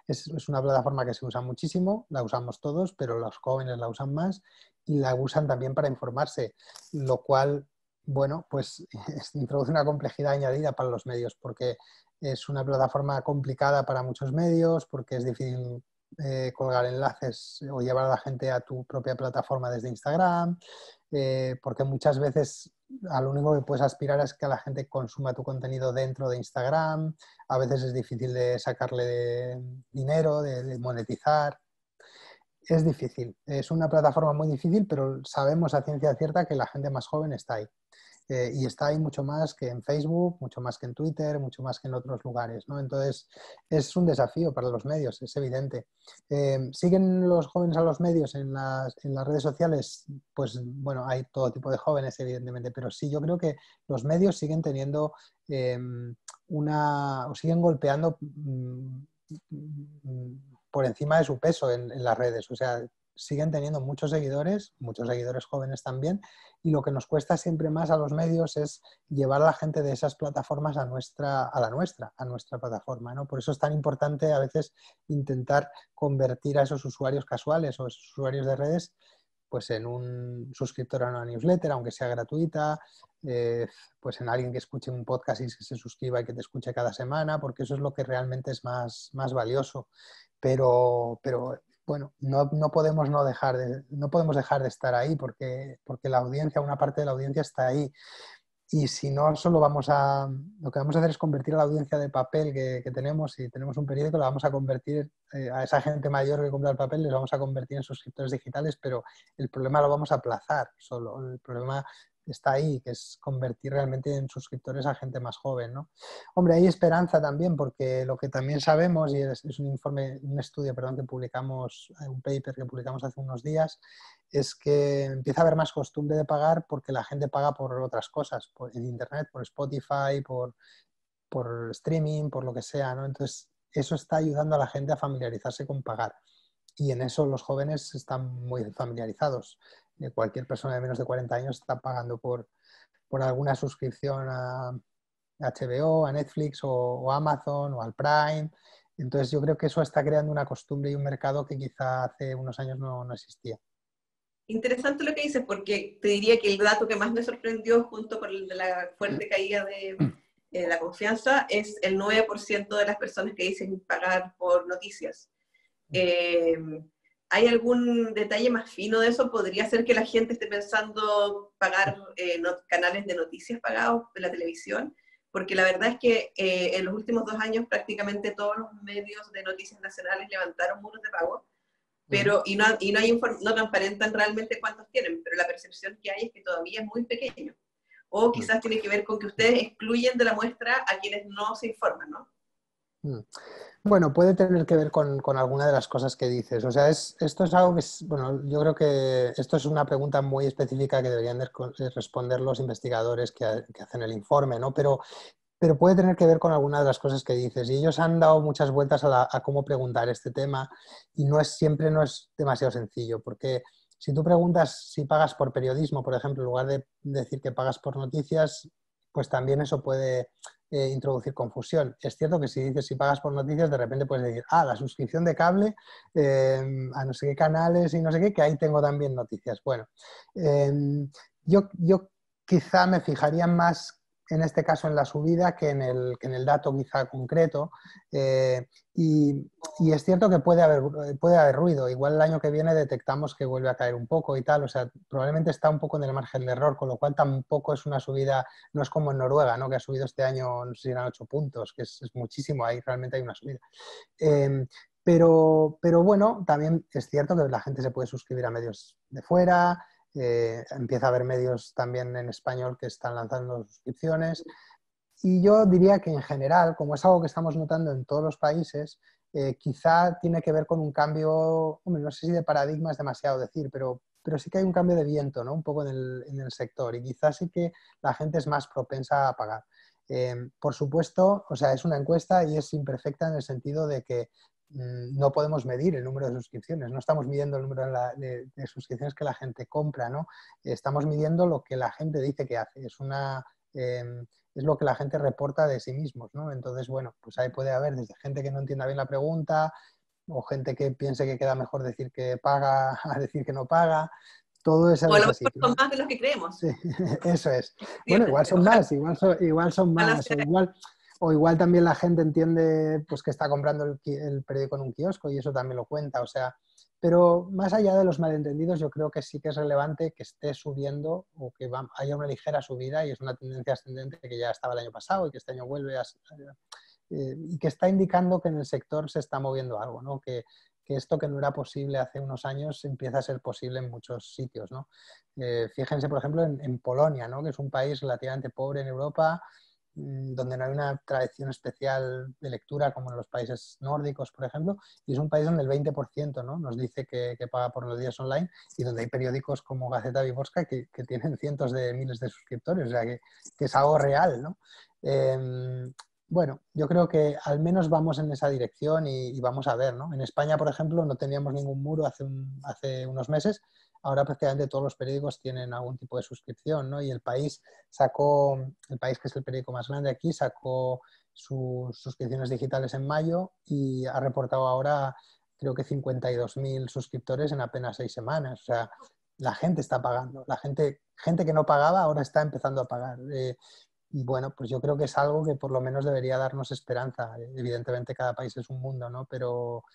Es una plataforma que se usa muchísimo, la usamos todos, pero los jóvenes la usan más y la usan también para informarse, lo cual, bueno, pues introduce una complejidad añadida para los medios, porque es una plataforma complicada para muchos medios, porque es difícil colgar enlaces o llevar a la gente a tu propia plataforma desde Instagram, porque muchas veces a lo único que puedes aspirar es que la gente consuma tu contenido dentro de Instagram, a veces es difícil de sacarle dinero, de monetizar. Es difícil, es una plataforma muy difícil, pero sabemos a ciencia cierta que la gente más joven está ahí. Y está ahí mucho más que en Facebook, mucho más que en Twitter, mucho más que en otros lugares, ¿no? Entonces, es un desafío para los medios, es evidente. ¿Siguen los jóvenes a los medios en las redes sociales? Pues bueno, hay todo tipo de jóvenes, evidentemente, pero sí, yo creo que los medios siguen teniendo o siguen golpeando por encima de su peso en las redes. O sea, siguen teniendo muchos seguidores jóvenes también, y lo que nos cuesta siempre más a los medios es llevar a la gente de esas plataformas a nuestra plataforma, ¿no? Por eso es tan importante a veces intentar convertir a esos usuarios casuales o esos usuarios de redes pues en un suscriptor a una newsletter, aunque sea gratuita, pues en alguien que escuche un podcast y que se suscriba y que te escuche cada semana, porque eso es lo que realmente es más valioso. Pero bueno, no podemos no podemos dejar de estar ahí porque la audiencia, una parte de la audiencia está ahí. Y si no, lo que vamos a hacer es convertir a la audiencia de papel que tenemos, si tenemos un periódico, la vamos a convertir, a esa gente mayor que compra el papel, les vamos a convertir en suscriptores digitales, pero el problema lo vamos a aplazar solo. El problema está ahí, que es convertir realmente en suscriptores a gente más joven, ¿no? Hombre, hay esperanza también, porque lo que también sabemos, y es un estudio, perdón, que publicamos, un paper que publicamos hace unos días, es que empieza a haber más costumbre de pagar porque la gente paga por otras cosas, en Internet, por Spotify, por streaming, por lo que sea, ¿no? Entonces, eso está ayudando a la gente a familiarizarse con pagar. Y en eso los jóvenes están muy familiarizados. Cualquier persona de menos de 40 años está pagando por alguna suscripción a HBO, a Netflix o Amazon o al Prime. Entonces, yo creo que eso está creando una costumbre y un mercado que quizá hace unos años no existía. Interesante lo que dices, porque te diría que el dato que más me sorprendió, junto con el de la fuerte caída de la confianza, es el 9% de las personas que dicen pagar por noticias. Eh, ¿Hay algún detalle más fino de eso? ¿Podría ser que la gente esté pensando pagar canales de noticias pagados en la televisión? Porque la verdad es que en los últimos 2 años prácticamente todos los medios de noticias nacionales levantaron muros de pago, pero no transparentan realmente cuántos tienen, pero la percepción que hay es que todavía es muy pequeño. O quizás tiene que ver con que ustedes excluyen de la muestra a quienes no se informan, ¿no? Bueno, puede tener que ver con alguna de las cosas que dices. O sea, esto es algo que bueno, yo creo que esto es una pregunta muy específica que deberían responder los investigadores que hacen el informe, ¿no? Pero puede tener que ver con alguna de las cosas que dices. Y ellos han dado muchas vueltas a cómo preguntar este tema, y siempre no es demasiado sencillo, porque si tú preguntas si pagas por periodismo, por ejemplo, en lugar de decir que pagas por noticias, pues también eso puede introducir confusión. Es cierto que si dices si pagas por noticias, de repente puedes decir, la suscripción de cable a no sé qué canales y no sé qué, que ahí tengo también noticias. Bueno, yo quizá me fijaría más en este caso en la subida que en el dato quizá concreto, y es cierto que puede haber ruido. Igual el año que viene detectamos que vuelve a caer un poco y tal, o sea, probablemente está un poco en el margen de error, con lo cual tampoco es una subida, no es como en Noruega, ¿no? Que ha subido este año, no sé si eran 8 puntos, que es muchísimo, ahí realmente hay una subida. Pero bueno, también es cierto que la gente se puede suscribir a medios de fuera. Empieza a haber medios también en español que están lanzando suscripciones, y yo diría que en general, como es algo que estamos notando en todos los países, quizá tiene que ver con un cambio, hombre, no sé si de paradigma es demasiado decir, pero sí que hay un cambio de viento, ¿no? Un poco en el sector, y quizás sí que la gente es más propensa a pagar. Por supuesto, o sea, es una encuesta y es imperfecta en el sentido de que no podemos medir el número de suscripciones, no estamos midiendo el número de suscripciones que la gente compra, ¿no? Estamos midiendo lo que la gente dice que hace. Es lo que la gente reporta de sí mismos, ¿no? Entonces, bueno, pues ahí puede haber desde gente que no entienda bien la pregunta, o gente que piense que queda mejor decir que paga a decir que no paga. Todo eso O a es lo así. mejor son más de los que creemos. Sí, eso es. Bueno, igual Efectivamente. son Ojalá, más, igual son ojalá más, sea. o igual también la gente entiende pues que está comprando el periódico en un kiosco y eso también lo cuenta, o sea, pero más allá de los malentendidos, yo creo que sí que es relevante que esté subiendo, o que haya una ligera subida, y es una tendencia ascendente que ya estaba el año pasado y que este año vuelve y que está indicando que en el sector se está moviendo algo, ¿no? que esto que no era posible hace unos años empieza a ser posible en muchos sitios, ¿no? Fíjense, por ejemplo, en Polonia, ¿no? Que es un país relativamente pobre en Europa, donde no hay una tradición especial de lectura como en los países nórdicos, por ejemplo, y es un país donde el 20%, ¿no? Nos dice que paga por los días online y donde hay periódicos como Gazeta Wyborcza que tienen cientos de miles de suscriptores, o sea que es algo real, ¿no? Bueno, yo creo que al menos vamos en esa dirección y vamos a ver, ¿no? En España, por ejemplo, no teníamos ningún muro hace unos meses. Ahora prácticamente todos los periódicos tienen algún tipo de suscripción, ¿no? Y El País, que es el periódico más grande aquí, sacó sus suscripciones digitales en mayo y ha reportado ahora creo que 52.000 suscriptores en apenas 6 semanas. O sea, la gente está pagando. La gente que no pagaba ahora está empezando a pagar. Y bueno, pues yo creo que es algo que por lo menos debería darnos esperanza. Evidentemente cada país es un mundo, ¿no? Pero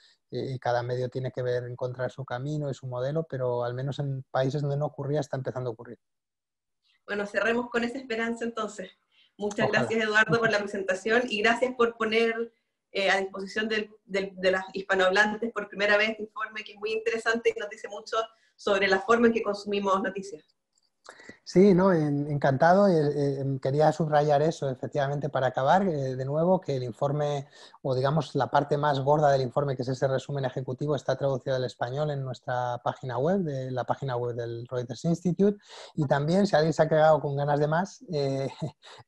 cada medio tiene que ver, encontrar su camino y su modelo, pero al menos en países donde no ocurría está empezando a ocurrir. Bueno, cerremos con esa esperanza entonces. Muchas Ojalá. gracias, Eduardo, por la presentación y gracias por poner a disposición de las hispanohablantes por primera vez este informe que es muy interesante y nos dice mucho sobre la forma en que consumimos noticias. Sí, no, encantado. Quería subrayar eso, efectivamente, para acabar, de nuevo, que el informe, o digamos la parte más gorda del informe, que es ese resumen ejecutivo, está traducido al español en nuestra página web, de la página web del Reuters Institute. Y también, si alguien se ha quedado con ganas de más,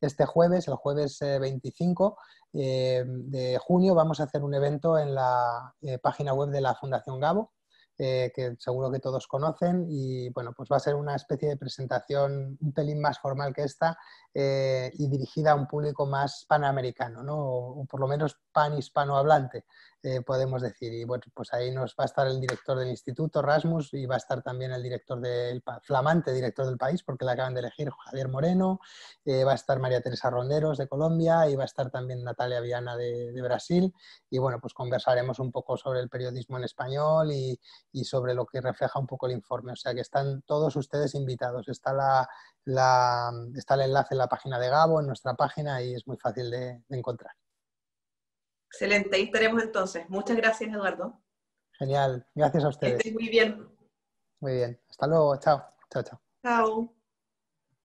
este jueves, el jueves 25 de junio, vamos a hacer un evento en la página web de la Fundación Gabo, que seguro que todos conocen, y bueno, pues va a ser una especie de presentación un pelín más formal que esta y dirigida a un público más panamericano, ¿no? O por lo menos pan-hispanohablante, podemos decir. Y bueno, pues ahí nos va a estar el director del instituto, Rasmus, y va a estar también el director del flamante director del país, porque le acaban de elegir, Javier Moreno, va a estar María Teresa Ronderos de Colombia y va a estar también Natalia Viana de Brasil. Y bueno, pues conversaremos un poco sobre el periodismo en español y sobre lo que refleja un poco el informe. O sea que están todos ustedes invitados. Está el enlace en la página de Gabo, en nuestra página, y es muy fácil de encontrar. Excelente, ahí estaremos entonces. Muchas gracias, Eduardo. Genial, gracias a Que ustedes. estés muy bien. Muy bien, hasta luego, chao, chao, chao. Chao.